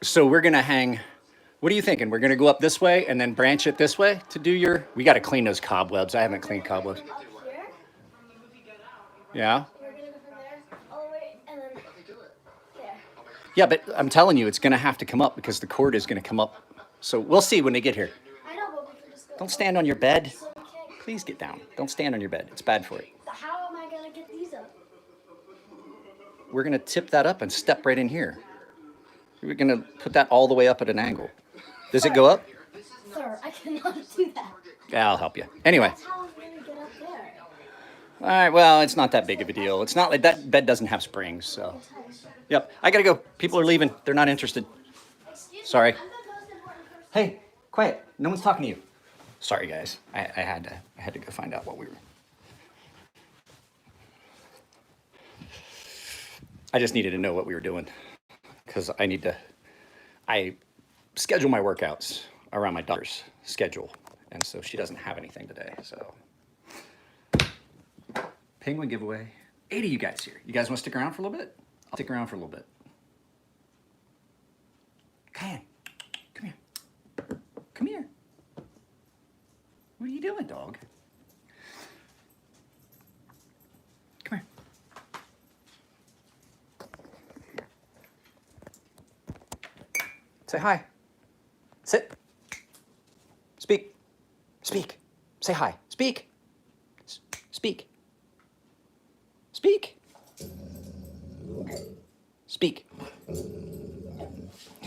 So we're gonna hang. What are you thinking? We're gonna go up this way and then branch it this way to do your. We gotta clean those cobwebs. I haven't cleaned cobwebs. Up here, Yeah? we're gonna go from there all the way, and then there. Yeah, but I'm telling you, it's gonna have to come up because the cord is gonna come up. So we'll see when they get here. I know, but we can just go. Don't stand on your bed. So we can't. Please get down. Don't stand on your bed. It's bad for you. How am I gonna get these up? We're gonna tip that up and step right in here. We're gonna put that all the way up at an angle. Does it go up? Sir, I cannot do that. Yeah, I'll help you. Anyway. That's how I'm gonna get up there. All right, well, it's not that big of a deal. It's not like that bed doesn't have springs, so. Yep, I gotta go. People are leaving. They're not interested. Excuse me, Sorry. I'm the most important person. Hey, quiet. No one's talking to you. Sorry, guys. I had to go find out what we were. I just needed to know what we were doing because I schedule my workouts around my daughter's schedule, and so she doesn't have anything today. So, penguin giveaway. 80 of you guys here. You guys want to stick around for a little bit? I'll stick around for a little bit. Kyan, come here. Come here. What are you doing, dog? Come here. Say hi. Sit. Speak. Speak. Say hi. Speak. Speak. Speak. Speak.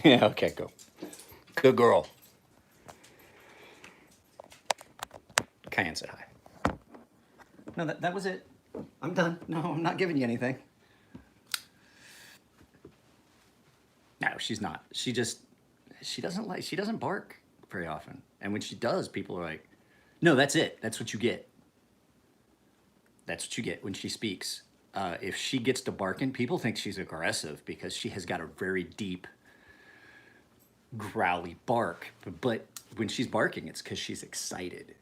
Yeah, okay, go. Good girl. Kyan said hi. No, that was it. I'm done. No, I'm not giving you anything. No, she's not. She doesn't bark very often. And when she does, people are like, no, that's it. That's what you get. That's what you get when she speaks. If she gets to barking, people think she's aggressive because she has got a very deep, growly bark. But when she's barking, it's because she's excited.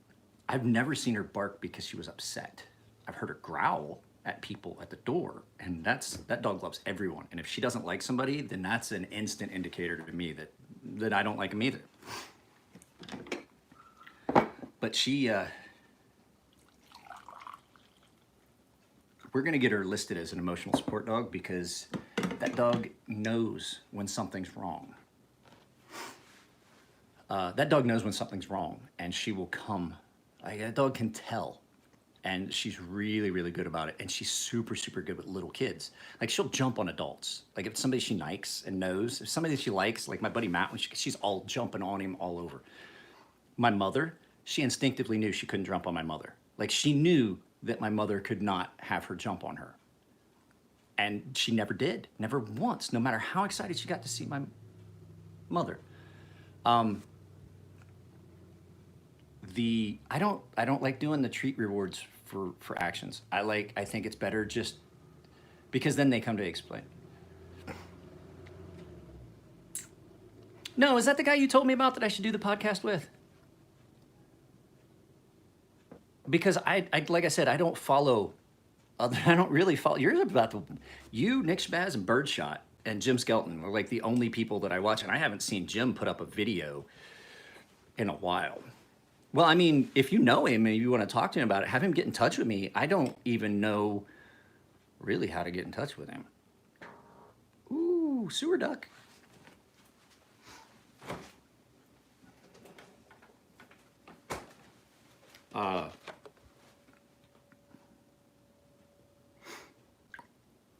I've never seen her bark because she was upset. I've heard her growl at people at the door, and that dog loves everyone. And if she doesn't like somebody, then that's an instant indicator to me that I don't like them either. But we're gonna get her listed as an emotional support dog because that dog knows when something's wrong. That dog knows when something's wrong, and she will come. That dog can tell, and she's really, really good about it. And she's super, super good with little kids. Like she'll jump on adults. Like if it's somebody she likes and knows, if somebody that she likes, like my buddy Matt, when she's all jumping on him all over. My mother, she instinctively knew she couldn't jump on my mother. Like she knew that my mother could not have her jump on her. And she never did, never once, no matter how excited she got to see my mother. I don't like doing the treat rewards for actions. I think it's better just because then they come to explain. No, is that the guy you told me about that I should do the podcast with? Because I like I said, I don't follow other, I don't really follow. You're about to, you, Nick Shabazz, and Birdshot, and Jim Skelton are like the only people that I watch, and I haven't seen Jim put up a video in a while. Well, I mean, if you know him and you want to talk to him about it, have him get in touch with me. I don't even know really how to get in touch with him. Ooh, sewer duck.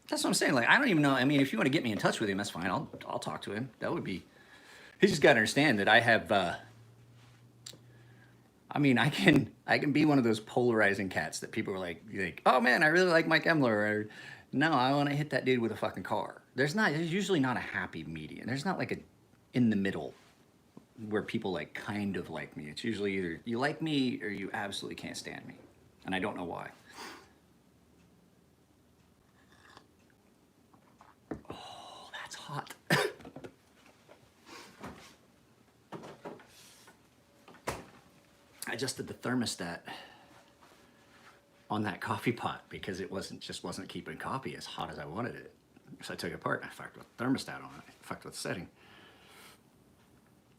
That's what I'm saying. Like, I don't even know. I mean, if you want to get me in touch with him, that's fine. I'll talk to him. That would be. He's just got to understand that I have. I mean, I can be one of those polarizing cats that people are like, oh man, I really like Mike Emler. Or, no, I want to hit that dude with a fucking car. There's usually not a happy median. There's not like a in the middle where people like kind of like me. It's usually either you like me or you absolutely can't stand me, and I don't know why. Oh, that's hot. I adjusted the thermostat on that coffee pot because it wasn't keeping coffee as hot as I wanted it. So I took it apart and I fucked with the thermostat on it. I fucked with the setting.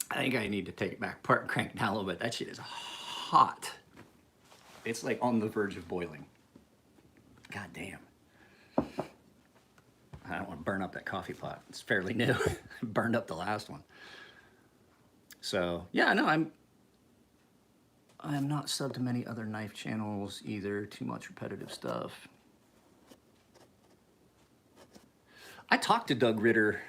I think I need to take it back apart and crank it down a little bit. That shit is hot. It's like on the verge of boiling. God damn. I don't want to burn up that coffee pot. It's fairly new. Burned up the last one. So yeah, no, I'm not subbed to many other knife channels either. Too much repetitive stuff. I talked to Doug Ritter.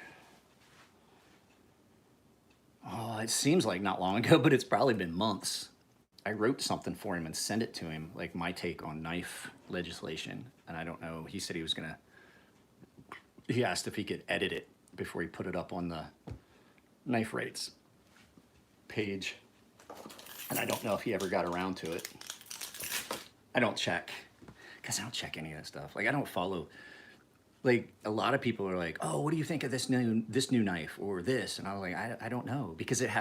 Oh, it seems like not long ago, but it's probably been months. I wrote something for him and sent it to him, like my take on knife legislation. And I don't know, he said he asked if he could edit it before he put it up on the knife rates page. And I don't know if he ever got around to it. I don't check, because I don't check any of that stuff. Like, I don't follow. Like, a lot of people are like, oh, what do you think of this new knife or this? And I was like, I don't know, because if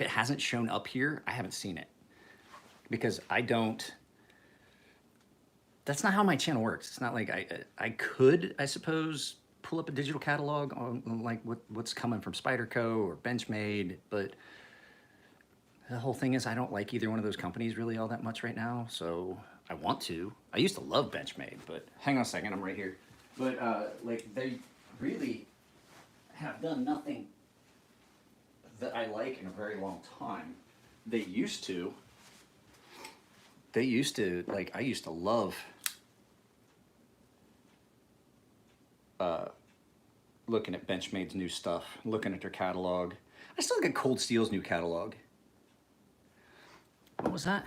it hasn't shown up here, I haven't seen it. Because I don't, that's not how my channel works. It's not like I could, I suppose, pull up a digital catalog on like what's coming from Spyderco or Benchmade, but the whole thing is I don't like either one of those companies really all that much right now. So I want to. I used to love Benchmade, but hang on a second, I'm right here. But like, they really have done nothing that I like in a very long time. They used to, like, I used to love looking at Benchmade's new stuff, looking at their catalog. I still look at Cold Steel's new catalog. What was that?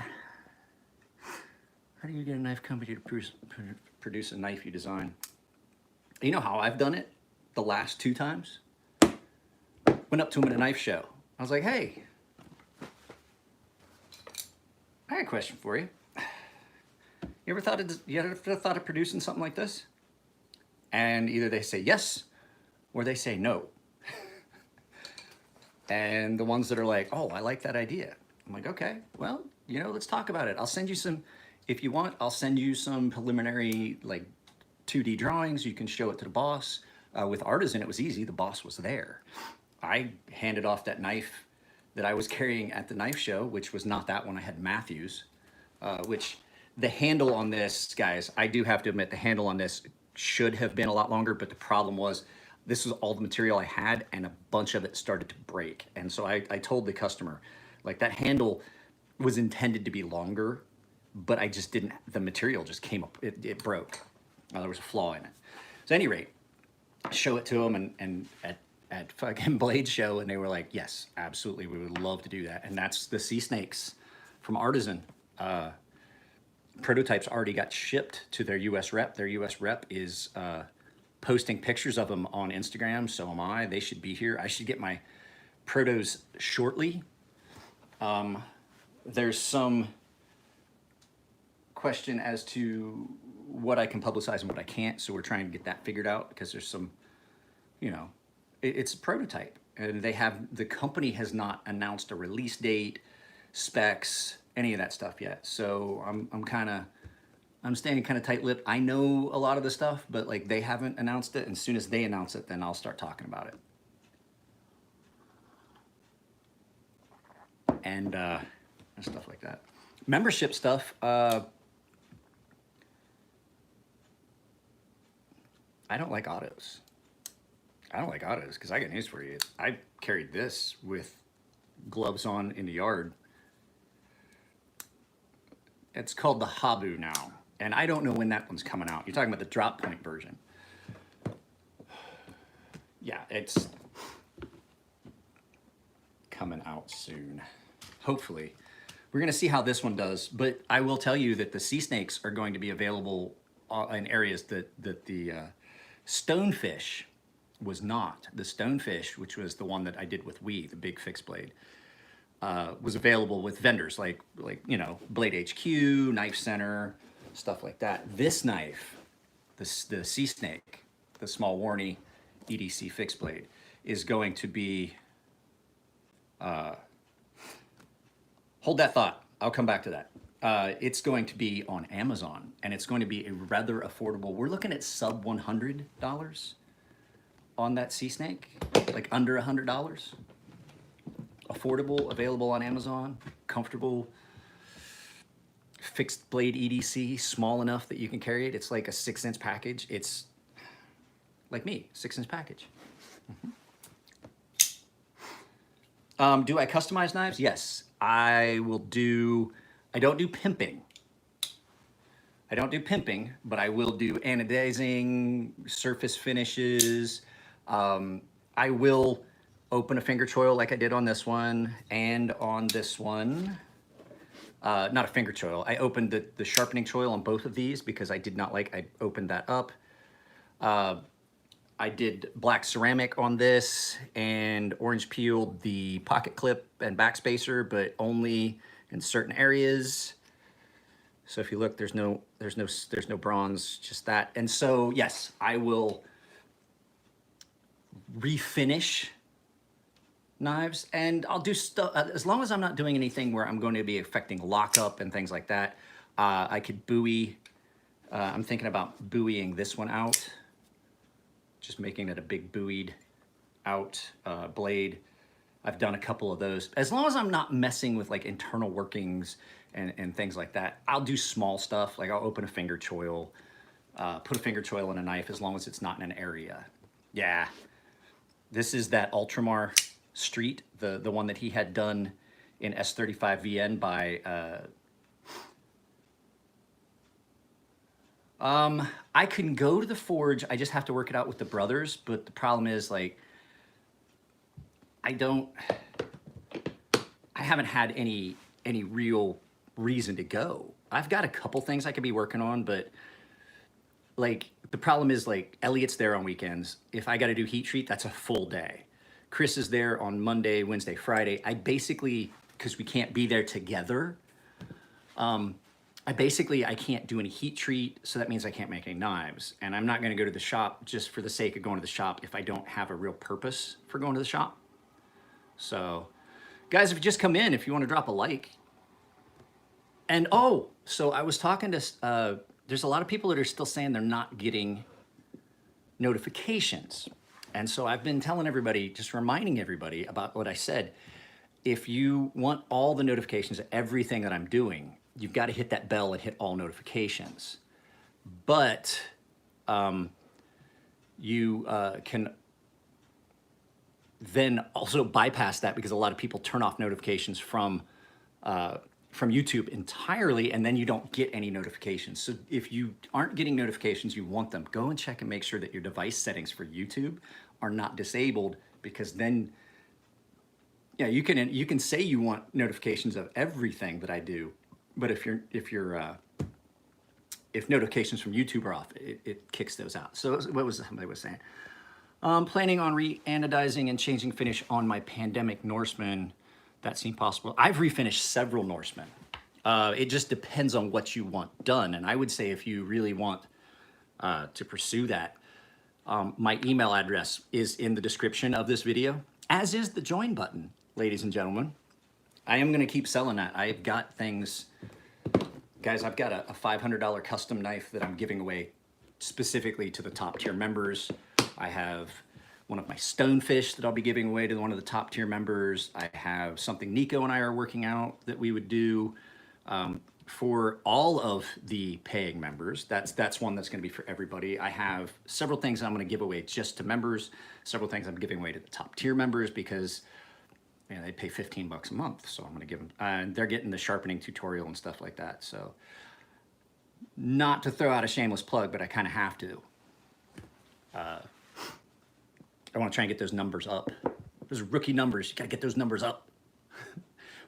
How do you get a knife company to produce a knife you design? You know how I've done it the last 2 times? Went up to him at a knife show. I was like, hey, I got a question for you. You ever thought of producing something like this? And either they say yes, or they say no. And the ones that are like, oh, I like that idea. I'm like, okay, well, let's talk about it. I'll send you some, if you want, I'll send you some preliminary, like, 2D drawings. You can show it to the boss. With Artisan, it was easy. The boss was there. I handed off that knife that I was carrying at the knife show, which was not that one. I had Matthews, which the handle on this, guys, I do have to admit, the handle on this should have been a lot longer, but the problem was this was all the material I had, and a bunch of it started to break. And so I told the customer, like, that handle was intended to be longer, but I just didn't, the material just came up, it broke. There was a flaw in it. So at any rate, show it to them and at fucking Blade Show, and they were like, yes, absolutely, we would love to do that. And that's the Sea Snakes from Artisan. Prototypes already got shipped to their US rep. Their US rep is posting pictures of them on Instagram, so am I. They should be here. I should get my protos shortly. There's some question as to what I can publicize and what I can't. So we're trying to get that figured out because there's some, you know, it's a prototype, and the company has not announced a release date, specs, any of that stuff yet. So I'm staying kind of tight-lipped. I know a lot of the stuff, but like they haven't announced it. And as soon as they announce it, then I'll start talking about it. And stuff like that. Membership stuff. I don't like autos. I don't like autos because I got news for you. I carried this with gloves on in the yard. It's called the Habu now. And I don't know when that one's coming out. You're talking about the drop point version. Yeah, it's coming out soon. Hopefully. We're going to see how this one does. But I will tell you that the sea snakes are going to be available in areas that the stonefish was not. The stonefish, which was the one that I did with the big fixed blade, was available with vendors like you know, Blade HQ, Knife Center, stuff like that. This knife, the sea snake, the small Warney EDC fixed blade, is going to be. Hold that thought. I'll come back to that. It's going to be on Amazon, and it's going to be a rather affordable. We're looking at sub $100 on that sea snake, like under $100. Affordable, available on Amazon, comfortable, fixed blade EDC, small enough that you can carry it. It's like a 6-inch package. It's like me, 6-inch package. Do I customize knives? Yes, I will do. I don't do pimping. But I will do anodizing, surface finishes. I will open a finger choil like I did on this one and on this one. Not a finger choil. I opened the sharpening choil on both of these because I did not like, I opened that up. I did black ceramic on this and orange peeled the pocket clip and backspacer, but only in certain areas. So if you look, there's no bronze, just that. And so yes, I will refinish knives, and I'll do stuff as long as I'm not doing anything where I'm going to be affecting lockup and things like that. I could buoy. I'm thinking about buoying this one out, just making it a big buoyed out blade. I've done a couple of those. As long as I'm not messing with like internal workings and things like that, I'll do small stuff. Like I'll open a finger choil, put a finger choil in a knife as long as it's not in an area. Yeah, this is that Ultramar Street, the one that he had done in S35VN by I can go to the forge. I just have to work it out with the brothers, but the problem is like I haven't had any real reason to go. I've got a couple things I could be working on, but like the problem is like Elliot's there on weekends. If I got to do heat treat, that's a full day. Chris is there on Monday, Wednesday, Friday. I basically, because we can't be there together, I can't do any heat treat, so that means I can't make any knives. And I'm not going to go to the shop just for the sake of going to the shop if I don't have a real purpose for going to the shop. So, guys, if you just come in, if you want to drop a like. And oh, so I was talking to, there's a lot of people that are still saying they're not getting notifications. And so I've been telling everybody, just reminding everybody about what I said. If you want all the notifications of everything that I'm doing, you've got to hit that bell and hit all notifications. But you can then also bypass that because a lot of people turn off notifications from YouTube entirely, and then you don't get any notifications. So if you aren't getting notifications, you want them, go and check and make sure that your device settings for YouTube are not disabled, because then, yeah, you can say you want notifications of everything that I do, but if notifications from YouTube are off, it kicks those out. So what was somebody was saying? Planning on re-anodizing and changing finish on my Pandemic Norseman. That seemed possible. I've refinished several Norsemen. It just depends on what you want done. And I would say if you really want to pursue that, my email address is in the description of this video, as is the join button, ladies and gentlemen. I am going to keep selling that. I've got things, guys, I've got a $500 custom knife that I'm giving away specifically to the top tier members. I have one of my stonefish that I'll be giving away to one of the top tier members. I have something Nico and I are working out that we would do for all of the paying members. That's one that's going to be for everybody. I have several things I'm going to give away just to members, several things I'm giving away to the top tier members because they pay 15 bucks a month. So I'm going to give them, and they're getting the sharpening tutorial and stuff like that. So not to throw out a shameless plug, but I kind of have to. I want to try and get those numbers up. Those rookie numbers, you got to get those numbers up.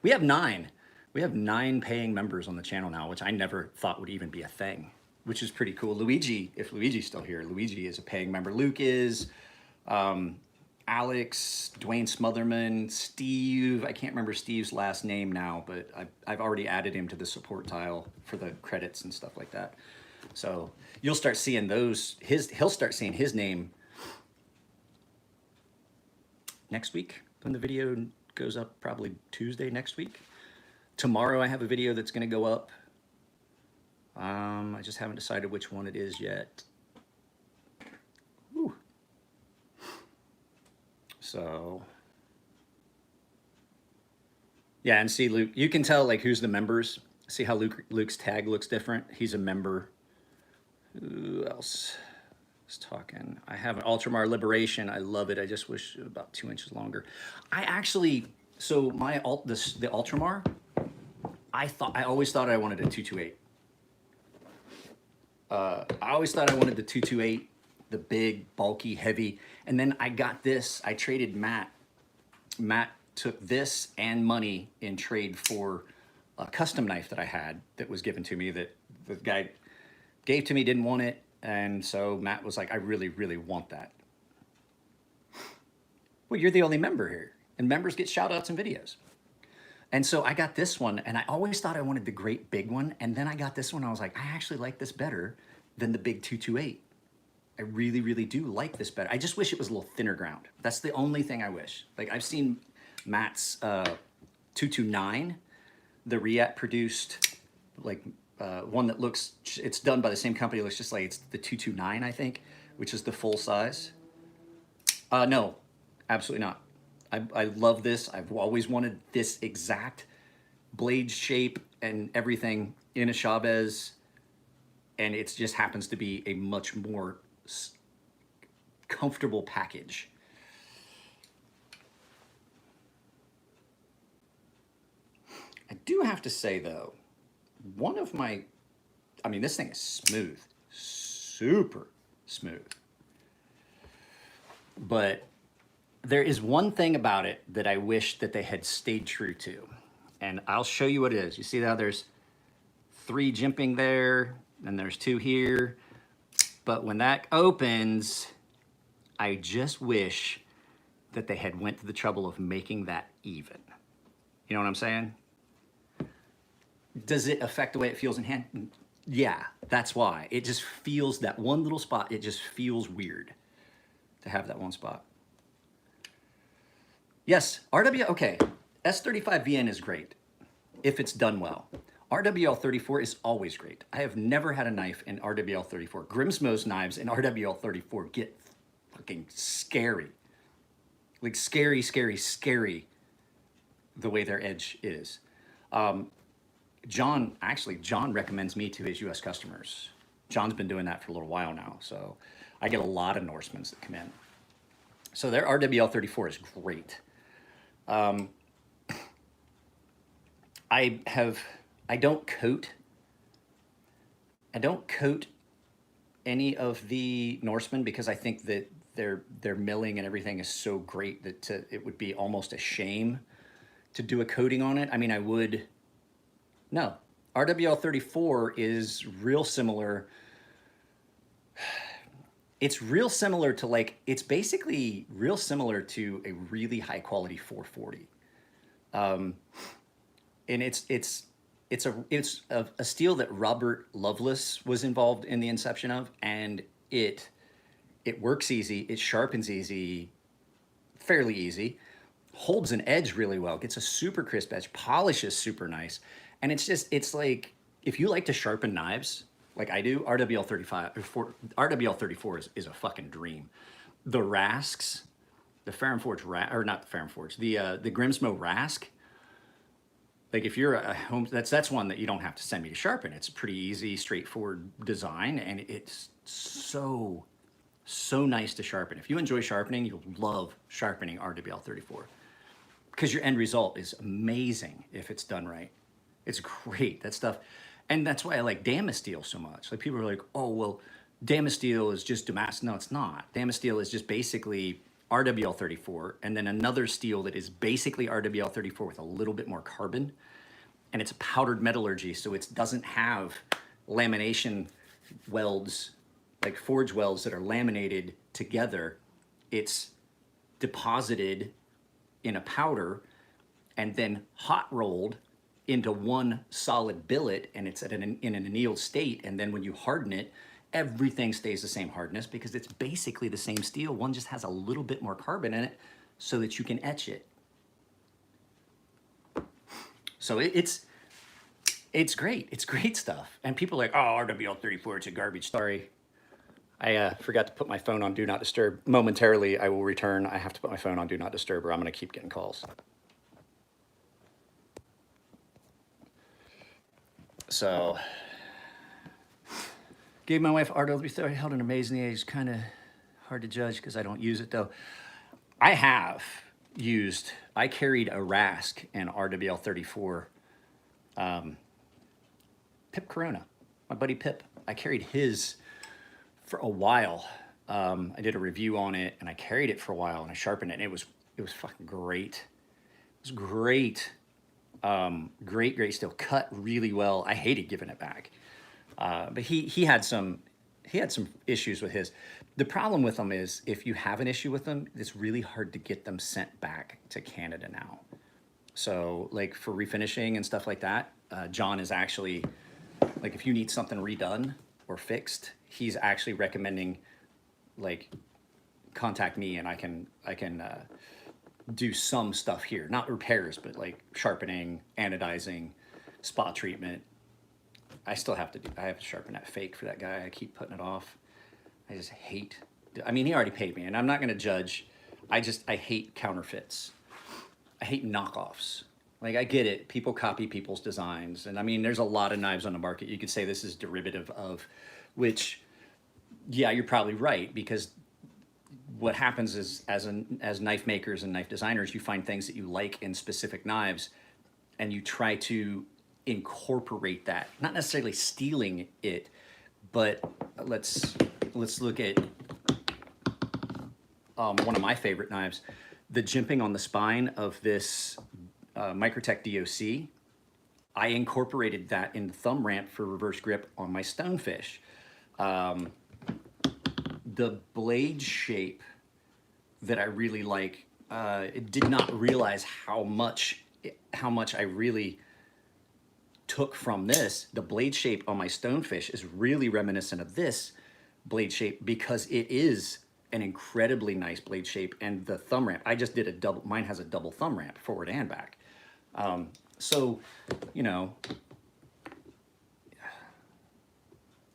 We have 9. We have 9 paying members on the channel now, which I never thought would even be a thing, which is pretty cool. Luigi, if Luigi's still here, Luigi is a paying member. Luke is, Alex, Dwayne Smotherman, Steve, I can't remember Steve's last name now, but I've already added him to the support tile for the credits and stuff like that. So you'll start seeing those, he'll start seeing his name next week when the video goes up, probably Tuesday next week. Tomorrow I have a video that's going to go up. I just haven't decided which one it is yet. Whew. So yeah, and see Luke, you can tell like who's the members. See how Luke's tag looks different? He's a member. Who else is talking? I have an Ultramar Liberation. I love it. I just wish it was about 2 inches longer. I actually, so my the Ultramar, I always thought I wanted a 228. I always thought I wanted the 228, the big, bulky, heavy. And then I got this. I traded Matt. Matt took this and money in trade for a custom knife that I had that was given to me that the guy gave to me, didn't want it. And so Matt was like, I really, really want that. Well, you're the only member here. And members get shout outs in videos. And so I got this one, and I always thought I wanted the great big one. And then I got this one. I was like, I actually like this better than the big 228. I really, really do like this better. I just wish it was a little thinner ground. That's the only thing I wish. Like I've seen Matt's 229, the Riat produced, like one that looks, it's done by the same company. It looks just like it's the 229, I think, which is the full size. No, absolutely not. I love this. I've always wanted this exact blade shape and everything in a Chavez, and it just happens to be a much more comfortable package. I do have to say though, one of my, I mean, this thing is smooth, super smooth, but there is one thing about it that I wish that they had stayed true to, and I'll show you what it is. You see how there's 3 jimping there, and there's 2 here, but when that opens, I just wish that they had went to the trouble of making that even. You know what I'm saying? Does it affect the way it feels in hand? Yeah, that's why. It just feels, that one little spot, it just feels weird to have that one spot. Yes, okay, S35VN is great if it's done well. RWL34 is always great. I have never had a knife in RWL34. Grimsmo's knives in RWL34 get fucking scary. Like scary, scary, scary the way their edge is. John recommends me to his US customers. John's been doing that for a little while now, so I get a lot of Norsemans that come in. So their RWL34 is great. I don't coat any of the Norsemen because I think that their milling and everything is so great that it would be almost a shame to do a coating on it. I mean, I would. No, RWL34 is real similar. It's real similar to it's basically real similar to a really high quality 440. And it's a steel that Robert Lovelace was involved in the inception of, and it works easy, it sharpens easy, fairly easy, holds an edge really well, gets a super crisp edge, polishes super nice, and it's like if you like to sharpen knives like I do, RWL 35 RWL 34 is a fucking dream. The rasks, the Ferrum Forge or not the Ferrum Forge, the Grimsmo rask. Like if you're a home, that's one that you don't have to send me to sharpen. It's a pretty easy, straightforward design, and it's so nice to sharpen. If you enjoy sharpening, you'll love sharpening RWL 34 because your end result is amazing if it's done right. It's great, that stuff. And that's why I like Damasteel so much. Like people are like, oh, well, Damasteel is just Damascus. No, it's not. Damasteel is just basically RWL 34 and then another steel that is basically RWL 34 with a little bit more carbon. And it's a powdered metallurgy, so it doesn't have lamination welds, like forge welds that are laminated together. It's deposited in a powder and then hot rolled into one solid billet, and it's in an annealed state. And then when you harden it, everything stays the same hardness because it's basically the same steel. One just has a little bit more carbon in it so that you can etch it. So it's great. It's great stuff. And people are like, oh, RWL 34, it's a garbage. Sorry. I forgot to put my phone on Do Not Disturb. Momentarily, I will return. I have to put my phone on Do Not Disturb or I'm going to keep getting calls. So, gave my wife RW30, held an amazing age. Kind of hard to judge because I don't use it though. I carried a Rask and RWL 34. Pip Corona, my buddy Pip. I carried his for a while. I did a review on it and I carried it for a while and I sharpened it and it was fucking great. It was great. Great steel, cut really well. I hated giving it back. But he had some issues with his. The problem with them is if you have an issue with them, it's really hard to get them sent back to Canada now. So like for refinishing and stuff like that, John is actually, like if you need something redone or fixed, he's actually recommending like contact me and I can do some stuff here, not repairs, but like sharpening, anodizing, spot treatment. I have to sharpen that fake for that guy. I keep putting it off. I just hate, I mean, he already paid me and I'm not going to judge. I hate counterfeits. I hate knockoffs. Like I get it. People copy people's designs. And I mean, there's a lot of knives on the market. You could say this is derivative of, which, yeah, you're probably right because what happens is as knife makers and knife designers, you find things that you like in specific knives and you try to incorporate that, not necessarily stealing it, but let's look at one of my favorite knives, the jimping on the spine of this Microtech DOC. I incorporated that in the thumb ramp for reverse grip on my Stonefish. The blade shape that I really like, did not realize how much I really took from this. The blade shape on my Stonefish is really reminiscent of this blade shape because it is an incredibly nice blade shape. And the thumb ramp, I just did mine has a double thumb ramp, forward and back. So, you know,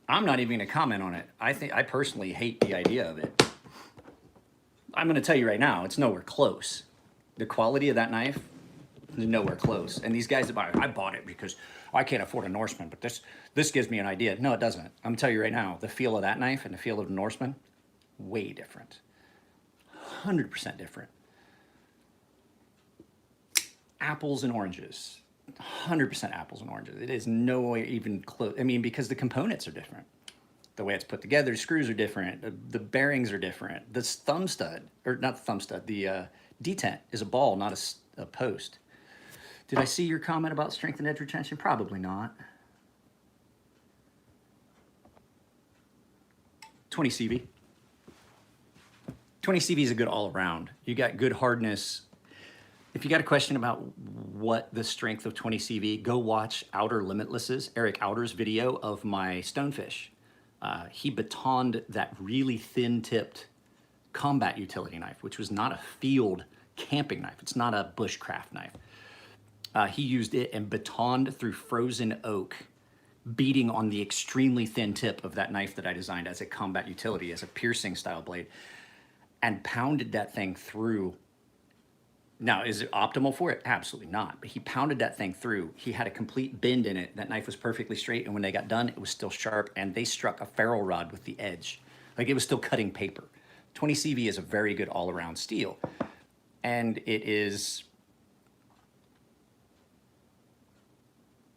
I'm not even gonna comment on it. I personally hate the idea of it. I'm gonna tell you right now, it's nowhere close. The quality of that knife is nowhere close. And these guys that buy it, I bought it because I can't afford a Norseman, but this gives me an idea. No, it doesn't. I'm gonna tell you right now, the feel of that knife and the feel of the Norseman, way different. 100% different. Apples and oranges. 100% apples and oranges. It is no way even close. I mean, because the components are different. The way it's put together, screws are different. The bearings are different. The thumb stud, or not the thumb stud, the detent is a ball, not a post. Did I see your comment about strength and edge retention? Probably not. 20 CV. 20 CV is a good all around. You got good hardness. If you got a question about what the strength of 20 CV, go watch Outer Limitless's, Eric Outer's video of my stonefish. He batoned that really thin-tipped combat utility knife, which was not a field camping knife. It's not a bushcraft knife. He used it and batoned through frozen oak, beating on the extremely thin tip of that knife that I designed as a combat utility, as a piercing style blade, and pounded that thing through. Now, is it optimal for it? Absolutely not. But he pounded that thing through. He had a complete bend in it. That knife was perfectly straight. And when they got done, it was still sharp. And they struck a ferro rod with the edge. Like it was still cutting paper. 20 CV is a very good all-around steel. And it is,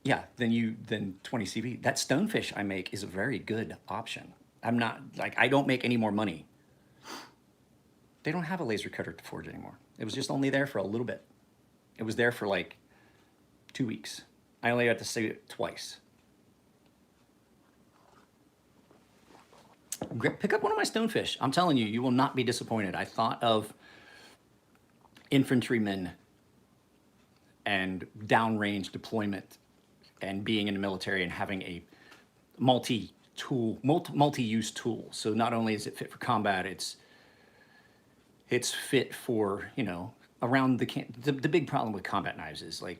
yeah, then 20 CV. That stonefish I make is a very good option. I'm not, like, I don't make any more money. They don't have a laser cutter to forge anymore. It was just only there for a little bit. It was there for like 2 weeks. I only got to see it twice. Pick up one of my stonefish. I'm telling you, you will not be disappointed. I thought of infantrymen and downrange deployment and being in the military and having a multi-use tool. So not only is it fit for combat, it's fit for, you know, around the big problem with combat knives is like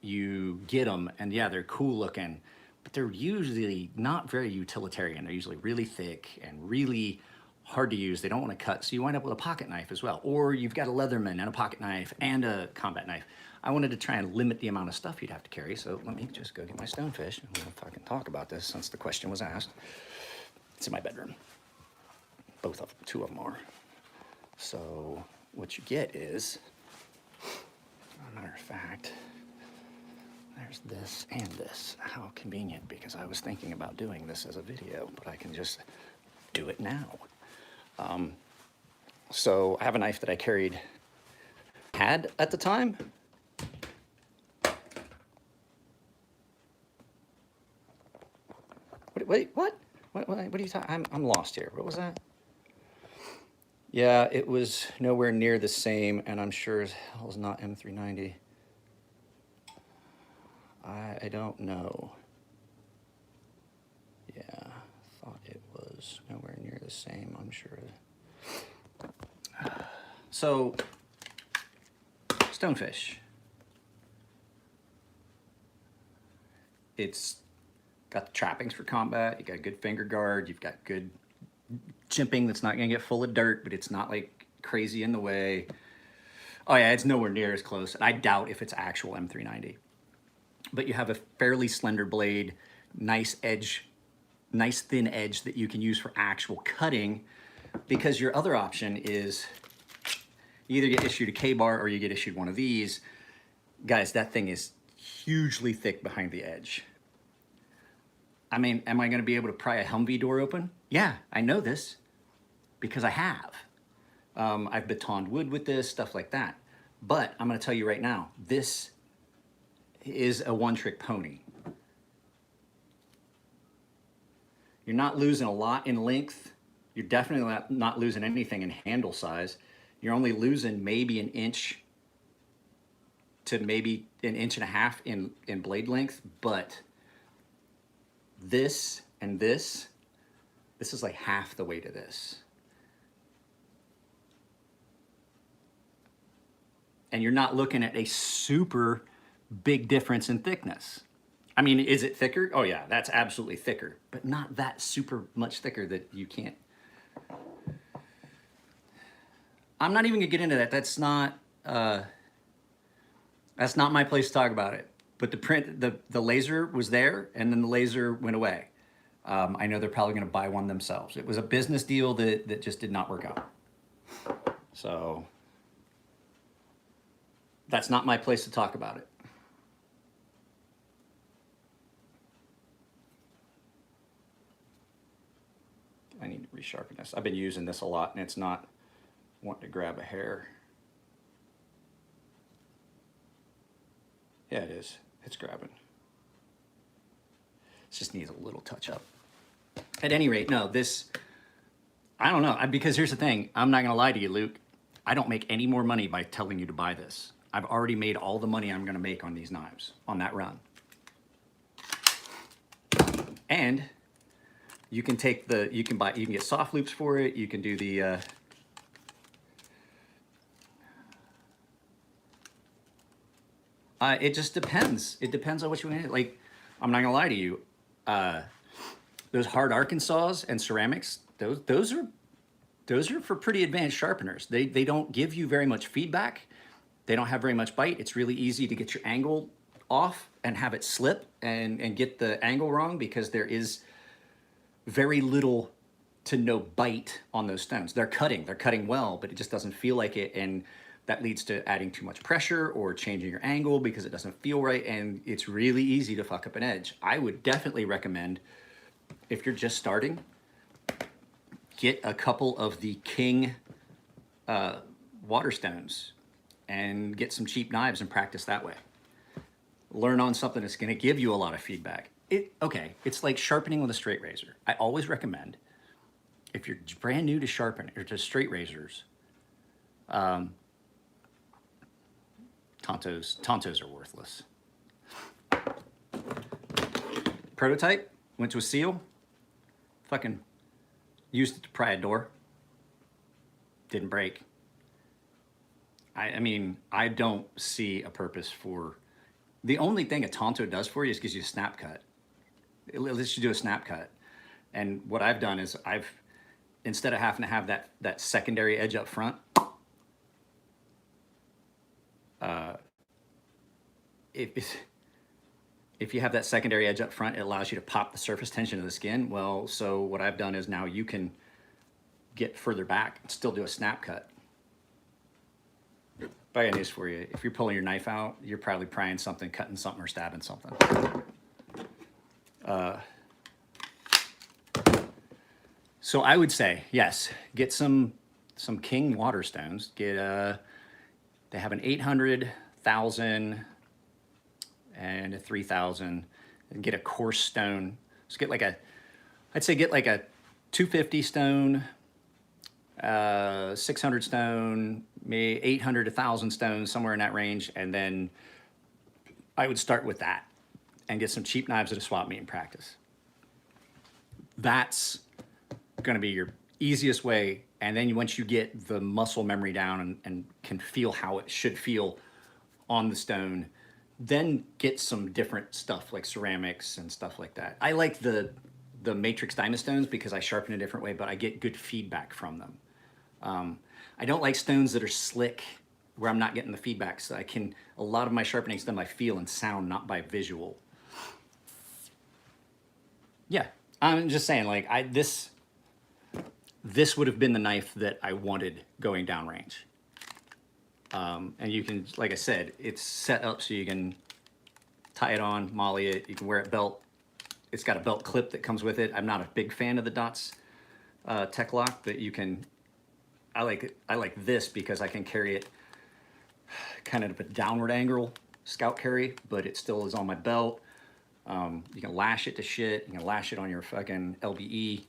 you get them and yeah, they're cool looking, but they're usually not very utilitarian. They're usually really thick and really hard to use. They don't want to cut. So you wind up with a pocket knife as well. Or you've got a Leatherman and a pocket knife and a combat knife. I wanted to try and limit the amount of stuff you'd have to carry. So let me just go get my stonefish and we'll fucking talk about this since the question was asked. It's in my bedroom. Two of them are. So what you get is, as a matter of fact, there's this and this. How convenient, because I was thinking about doing this as a video, but I can just do it now. So I have a knife that I had at the time. Wait, what? What are you talking? I'm lost here. What was that? Yeah, it was nowhere near the same, and I'm sure as hell it's not M390. I don't know. Yeah, thought it was nowhere near the same, I'm sure. So, stonefish. It's got the trappings for combat, you got a good finger guard, you've got good chimping that's not gonna get full of dirt, but it's not like crazy in the way. Oh yeah, it's nowhere near as close. And I doubt if it's actual M390. But you have a fairly slender blade, nice edge, nice thin edge that you can use for actual cutting, because your other option is you either get issued a K-bar or you get issued one of these. Guys, that thing is hugely thick behind the edge. I mean, am I gonna be able to pry a Humvee door open? Yeah, I know this because I have. I've batoned wood with this, stuff like that. But I'm gonna tell you right now, this is a one-trick pony. You're not losing a lot in length. You're definitely not losing anything in handle size. You're only losing maybe an inch to maybe an inch and a half in blade length, but this and this is like half the weight of this. And you're not looking at a super big difference in thickness. I mean, is it thicker? Oh yeah, that's absolutely thicker, but not that super much thicker that you can't. I'm not even gonna get into that. That's not my place to talk about it. But the laser was there, and then the laser went away. I know they're probably gonna buy one themselves. It was a business deal that just did not work out. So that's not my place to talk about it. I need to resharpen this. I've been using this a lot, and it's not wanting to grab a hair. Yeah, it is. It's grabbing. It just needs a little touch up. At any rate, no, this, I don't know, because here's the thing. I'm not gonna lie to you, Luke. I don't make any more money by telling you to buy this. I've already made all the money I'm gonna make on these knives on that run. And you can take the, you can get soft loops for it. You can do the, it just depends. It depends on what you want. Like, I'm not gonna lie to you. Those hard Arkansas and ceramics, those are for pretty advanced sharpeners. They don't give you very much feedback. They don't have very much bite. It's really easy to get your angle off and have it slip and get the angle wrong because there is very little to no bite on those stones. They're cutting well, but it just doesn't feel like it. And that leads to adding too much pressure or changing your angle because it doesn't feel right. And it's really easy to fuck up an edge. I would definitely recommend, if you're just starting, get a couple of the King Waterstones and get some cheap knives and practice that way. Learn on something that's gonna give you a lot of feedback. It's like sharpening with a straight razor. I always recommend, if you're brand new to sharpen or to straight razors, Tontos are worthless. Prototype, went to a seal, fucking used it to pry a door, didn't break. I mean, I don't see a purpose for, the only thing a Tonto does for you is gives you a snap cut. It lets you do a snap cut. And what I've done is instead of having to have that secondary edge up front, if you have that secondary edge up front, it allows you to pop the surface tension of the skin. Well, so what I've done is now you can get further back and still do a snap cut. But I got news for you. If you're pulling your knife out, you're probably prying something, cutting something, or stabbing something. So I would say, yes, get some King Waterstones. Get they have an 800, 1,000, and a 3,000, and get a coarse stone. So get like I'd say get like a 250 stone, 600 stone, maybe 800, 1,000 stones, somewhere in that range. And then I would start with that and get some cheap knives at a swap meet and practice. That's gonna be your easiest way. And then once you get the muscle memory down and can feel how it should feel on the stone, then get some different stuff like ceramics and stuff like that. I like the Matrix Diamond Stones because I sharpen a different way, but I get good feedback from them. I don't like stones that are slick where I'm not getting the feedback. So a lot of my sharpening is done by feel and sound, not by visual. Yeah, I'm just saying, like, this would have been the knife that I wanted going downrange. And you can, like I said, it's set up so you can tie it on, molly it, you can wear it belt. It's got a belt clip that comes with it. I'm not a big fan of the Dots Tech Lock, but you can, I like this because I can carry it kind of a downward angle scout carry, but it still is on my belt. You can lash it to shit. You can lash it on your fucking LBE.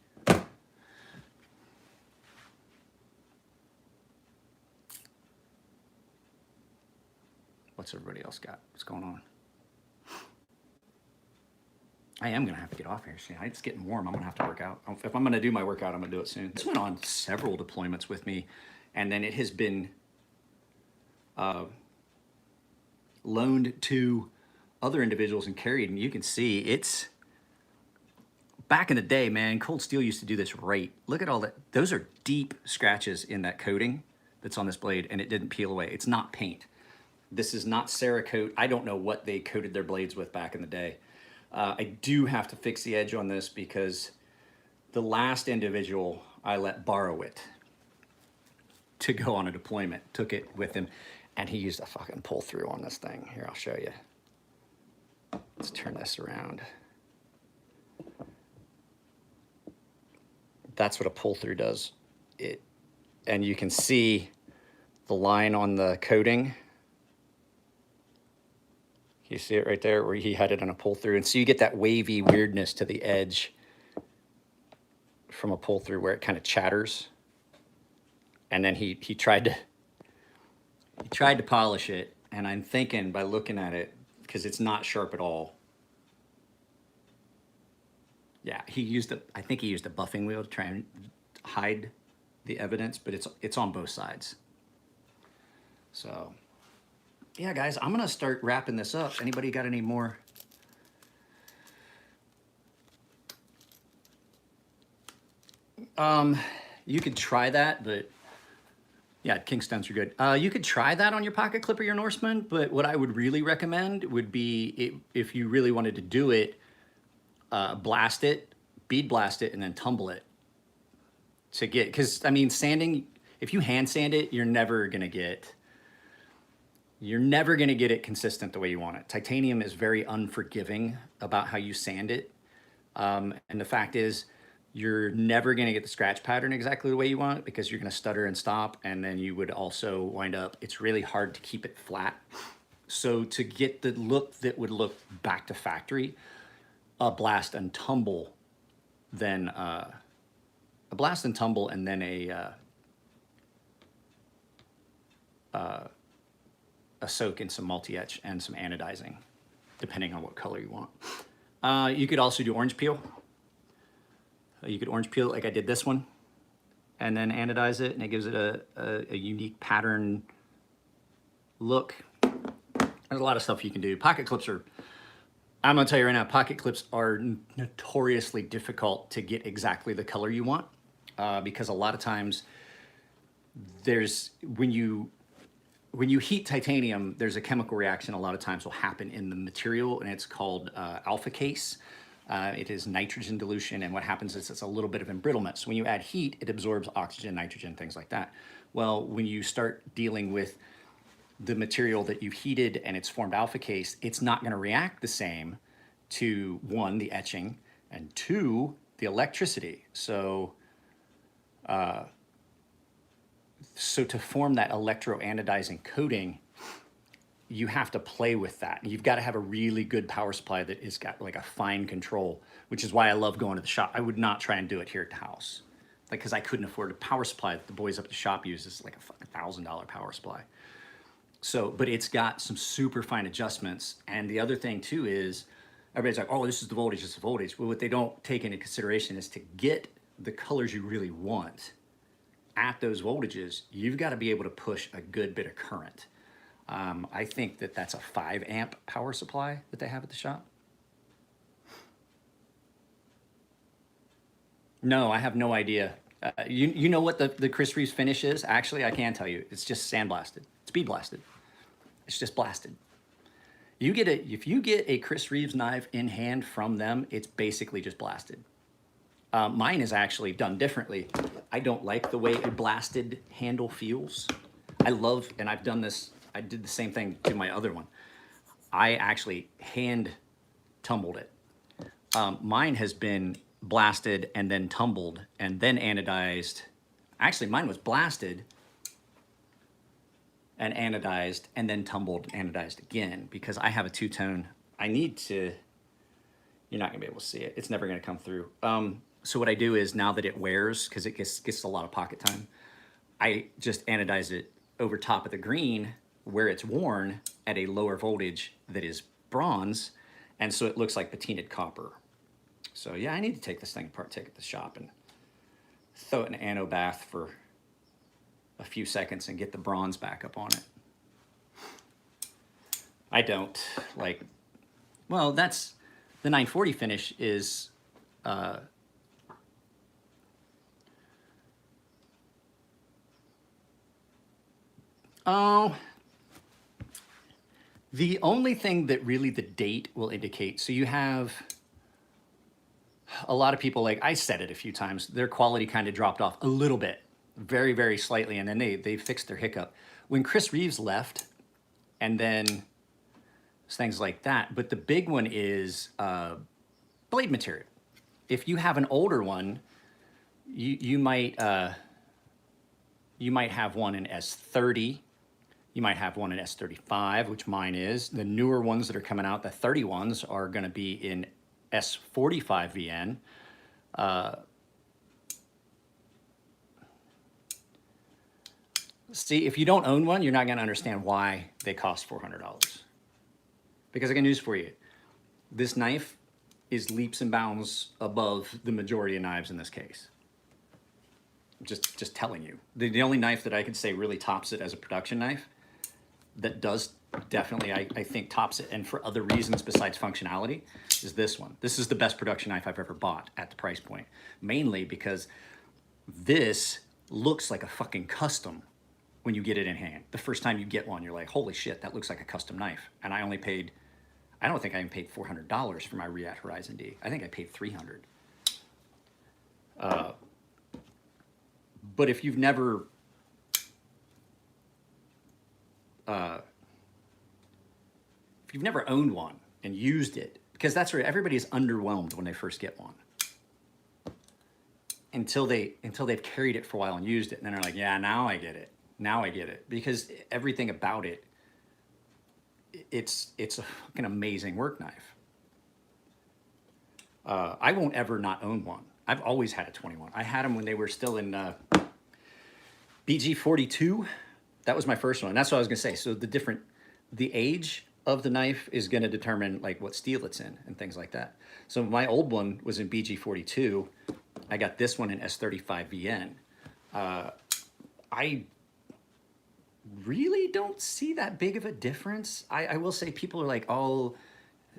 What's everybody else got? What's going on? I am gonna have to get off here. See, it's getting warm. I'm gonna have to work out. If I'm gonna do my workout, I'm gonna do it soon. This went on several deployments with me, and then it has been loaned to other individuals and carried. And you can see it's back in the day, man. Cold Steel used to do this right. Look at all that. Those are deep scratches in that coating that's on this blade, and it didn't peel away. It's not paint. This is not Cerakote. I don't know what they coated their blades with back in the day. I do have to fix the edge on this because the last individual I let borrow it to go on a deployment, took it with him, and he used a fucking pull through on this thing. Here, I'll show you. Let's turn this around. That's what a pull through does. And you can see the line on the coating. You see it right there where he had it on a pull through. And so you get that wavy weirdness to the edge from a pull through where it kind of chatters. And then he tried to polish it And I'm thinking by looking at it, because it's not sharp at all. Yeah, I think he used a buffing wheel to try and hide the evidence, but it's on both sides. So, yeah, guys, I'm gonna start wrapping this up. Anybody got any more? You could try that, but yeah, Kingstones are good. You could try that on your pocket clip or your Norseman, but what I would really recommend would be if you really wanted to do it, blast it, bead blast it, and then tumble it to get, because I mean, sanding, if you hand sand it, you're never gonna get it consistent the way you want it. Titanium is very unforgiving about how you sand it. And the fact is, you're never gonna get the scratch pattern exactly the way you want it because you're gonna stutter and stop, and then you would also wind up, it's really hard to keep it flat. So to get the look that would look back to factory, a blast and tumble, then a blast and tumble, and then a soak in some multi-etch and some anodizing, depending on what color you want. You could also do orange peel. You could orange peel like I did this one, and then anodize it, and it gives it a unique pattern look. There's a lot of stuff you can do. Pocket clips are, I'm gonna tell you right now, pocket clips are notoriously difficult to get exactly the color you want, because a lot of times when you heat titanium, there's a chemical reaction a lot of times will happen in the material, and it's called alpha case. It is nitrogen dilution, and what happens is it's a little bit of embrittlement. So when you add heat, it absorbs oxygen, nitrogen, things like that. Well, when you start dealing with the material that you've heated and it's formed alpha case, it's not gonna react the same to, one, the etching, and two, the electricity. So to form that electroanodizing coating, you have to play with that. You've got to have a really good power supply that has got like a fine control, which is why I love going to the shop. I would not try and do it here at the house, like, because I couldn't afford a power supply that the boys up at the shop use. Is like a $1,000 power supply. So, but it's got some super fine adjustments. And the other thing too is, everybody's like, oh, this is the voltage, this is the voltage. Well, what they don't take into consideration is to get the colors you really want at those voltages, you've got to be able to push a good bit of current. I think that that's a 5 amp power supply that they have at the shop. No, I have no idea. You know what the Chris Reeves finish is? Actually, I can tell you. It's just sandblasted. It's bead blasted. It's just blasted. If you get a Chris Reeves knife in hand from them, it's basically just blasted. Mine is actually done differently. I don't like the way a blasted handle feels. I love, and I've done this, I did the same thing to my other one. I actually hand tumbled it. Mine has been blasted and then tumbled and then anodized. Actually, mine was blasted and anodized and then tumbled and anodized again, because I have a two-tone. I need to, you're not gonna be able to see it. It's never gonna come through. So what I do is, now that it wears, because it gets a lot of pocket time, I just anodize it over top of the green where it's worn at a lower voltage that is bronze, and so it looks like patinaed copper. So yeah, I need to take this thing apart, take it to the shop, and throw it in an ano bath for a few seconds and get the bronze back up on it. I don't like, well, that's, the 940 finish is, the only thing that really the date will indicate, so you have a lot of people, like I said it a few times, their quality kind of dropped off a little bit, very, very slightly, and then they fixed their hiccup. When Chris Reeves left, and then things like that, but the big one is blade material. If you have an older one, you might have one in S30, you might have one in S35, which mine is. The newer ones that are coming out, the 30 ones, are gonna be in S45 VN. See, if you don't own one, you're not going to understand why they cost $400. Because I got news for you. This knife is leaps and bounds above the majority of knives in this case. Just telling you. The only knife that I could say really tops it as a production knife, that does definitely, I think, tops it, and for other reasons besides functionality, is this one. This is the best production knife I've ever bought at the price point. Mainly because this looks like a fucking custom when you get it in hand. The first time you get one, you're like, holy shit, that looks like a custom knife. And I only paid, I don't think I even paid $400 for my Riyadh Horizon D. I think I paid $300. But if you've never owned one and used it, because that's where everybody's underwhelmed when they first get one. Until they've carried it for a while and used it, and then they're like, yeah, now I get it. Now I get it. Because everything about it, it's a fucking amazing work knife. I won't ever not own one. I've always had a 21. I had them when they were still in BG42. That was my first one. And that's what I was gonna say. So the age of the knife is gonna determine like what steel it's in and things like that. So my old one was in BG42. I got this one in S35VN. I really don't see that big of a difference. I will say people are like, oh,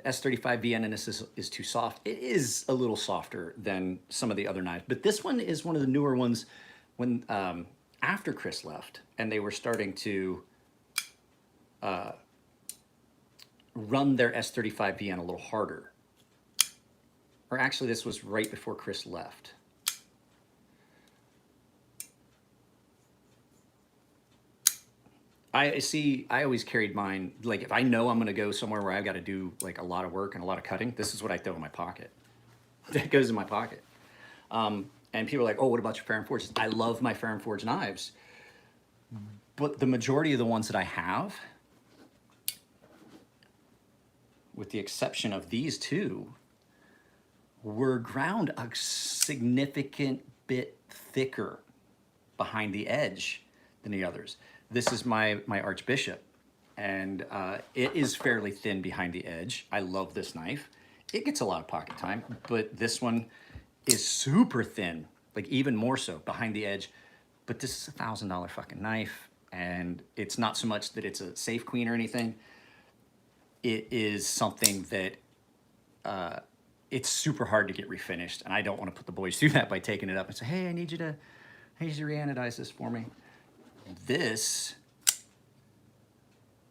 S35VN and this is too soft. It is a little softer than some of the other knives, but this one is one of the newer ones when after Chris left and they were starting to run their S35VN a little harder. Or actually this was right before Chris left. I always carried mine, like if I know I'm gonna go somewhere where I've got to do like a lot of work and a lot of cutting, this is what I throw in my pocket. That goes in my pocket. And people are like, oh, what about your Farron Forges? I love my Farron Forge knives, but the majority of the ones that I have, with the exception of these two, were ground a significant bit thicker behind the edge than the others. This is my Archbishop, and it is fairly thin behind the edge. I love this knife. It gets a lot of pocket time, but this one is super thin, like even more so behind the edge. But this is $1,000 fucking knife, and it's not so much that it's a safe queen or anything. It is something that it's super hard to get refinished, and I don't want to put the boys through that by taking it up and say, hey, I need you to reanodize this for me. This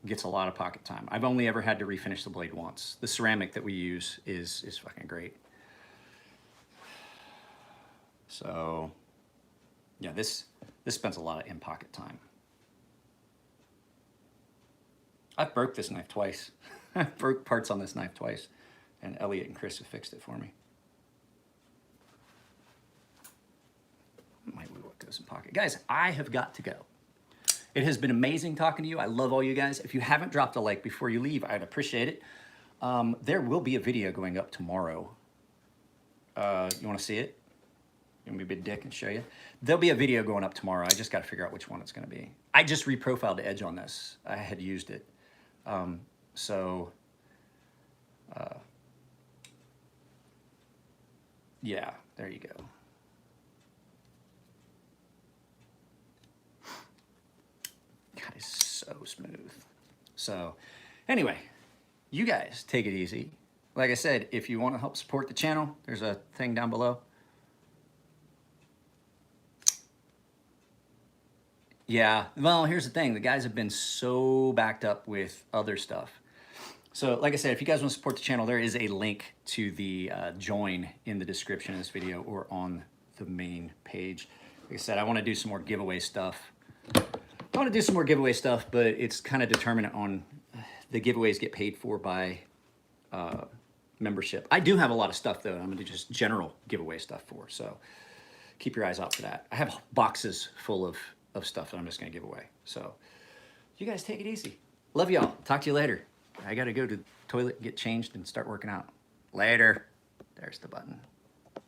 gets a lot of pocket time. I've only ever had to refinish the blade once. The ceramic that we use is fucking great. So yeah, this spends a lot of in-pocket time. I've broke this knife twice. I broke parts on this knife twice, and Elliot and Chris have fixed it for me. Might be what goes in pocket. Guys, I have got to go. It has been amazing talking to you. I love all you guys. If you haven't dropped a like before you leave, I'd appreciate it. There will be a video going up tomorrow. You want to see it? You want me to be a dick and show you? There'll be a video going up tomorrow. I just got to figure out which one it's going to be. I just reprofiled the edge on this. I had used it. Yeah, there you go. God, it's so smooth. So anyway, you guys take it easy. Like I said, if you want to help support the channel, there's a thing down below. Yeah, well, here's the thing. The guys have been so backed up with other stuff. So like I said, if you guys want to support the channel, there is a link to the join in the description of this video or on the main page. Like I said, I want to do some more giveaway stuff. But it's kind of determinant on the giveaways get paid for by membership. I do have a lot of stuff, though, I'm going to do just general giveaway stuff for. So keep your eyes out for that. I have boxes full of stuff that I'm just going to give away. So you guys take it easy. Love y'all. Talk to you later. I got to go to the toilet, get changed, and start working out. Later. There's the button.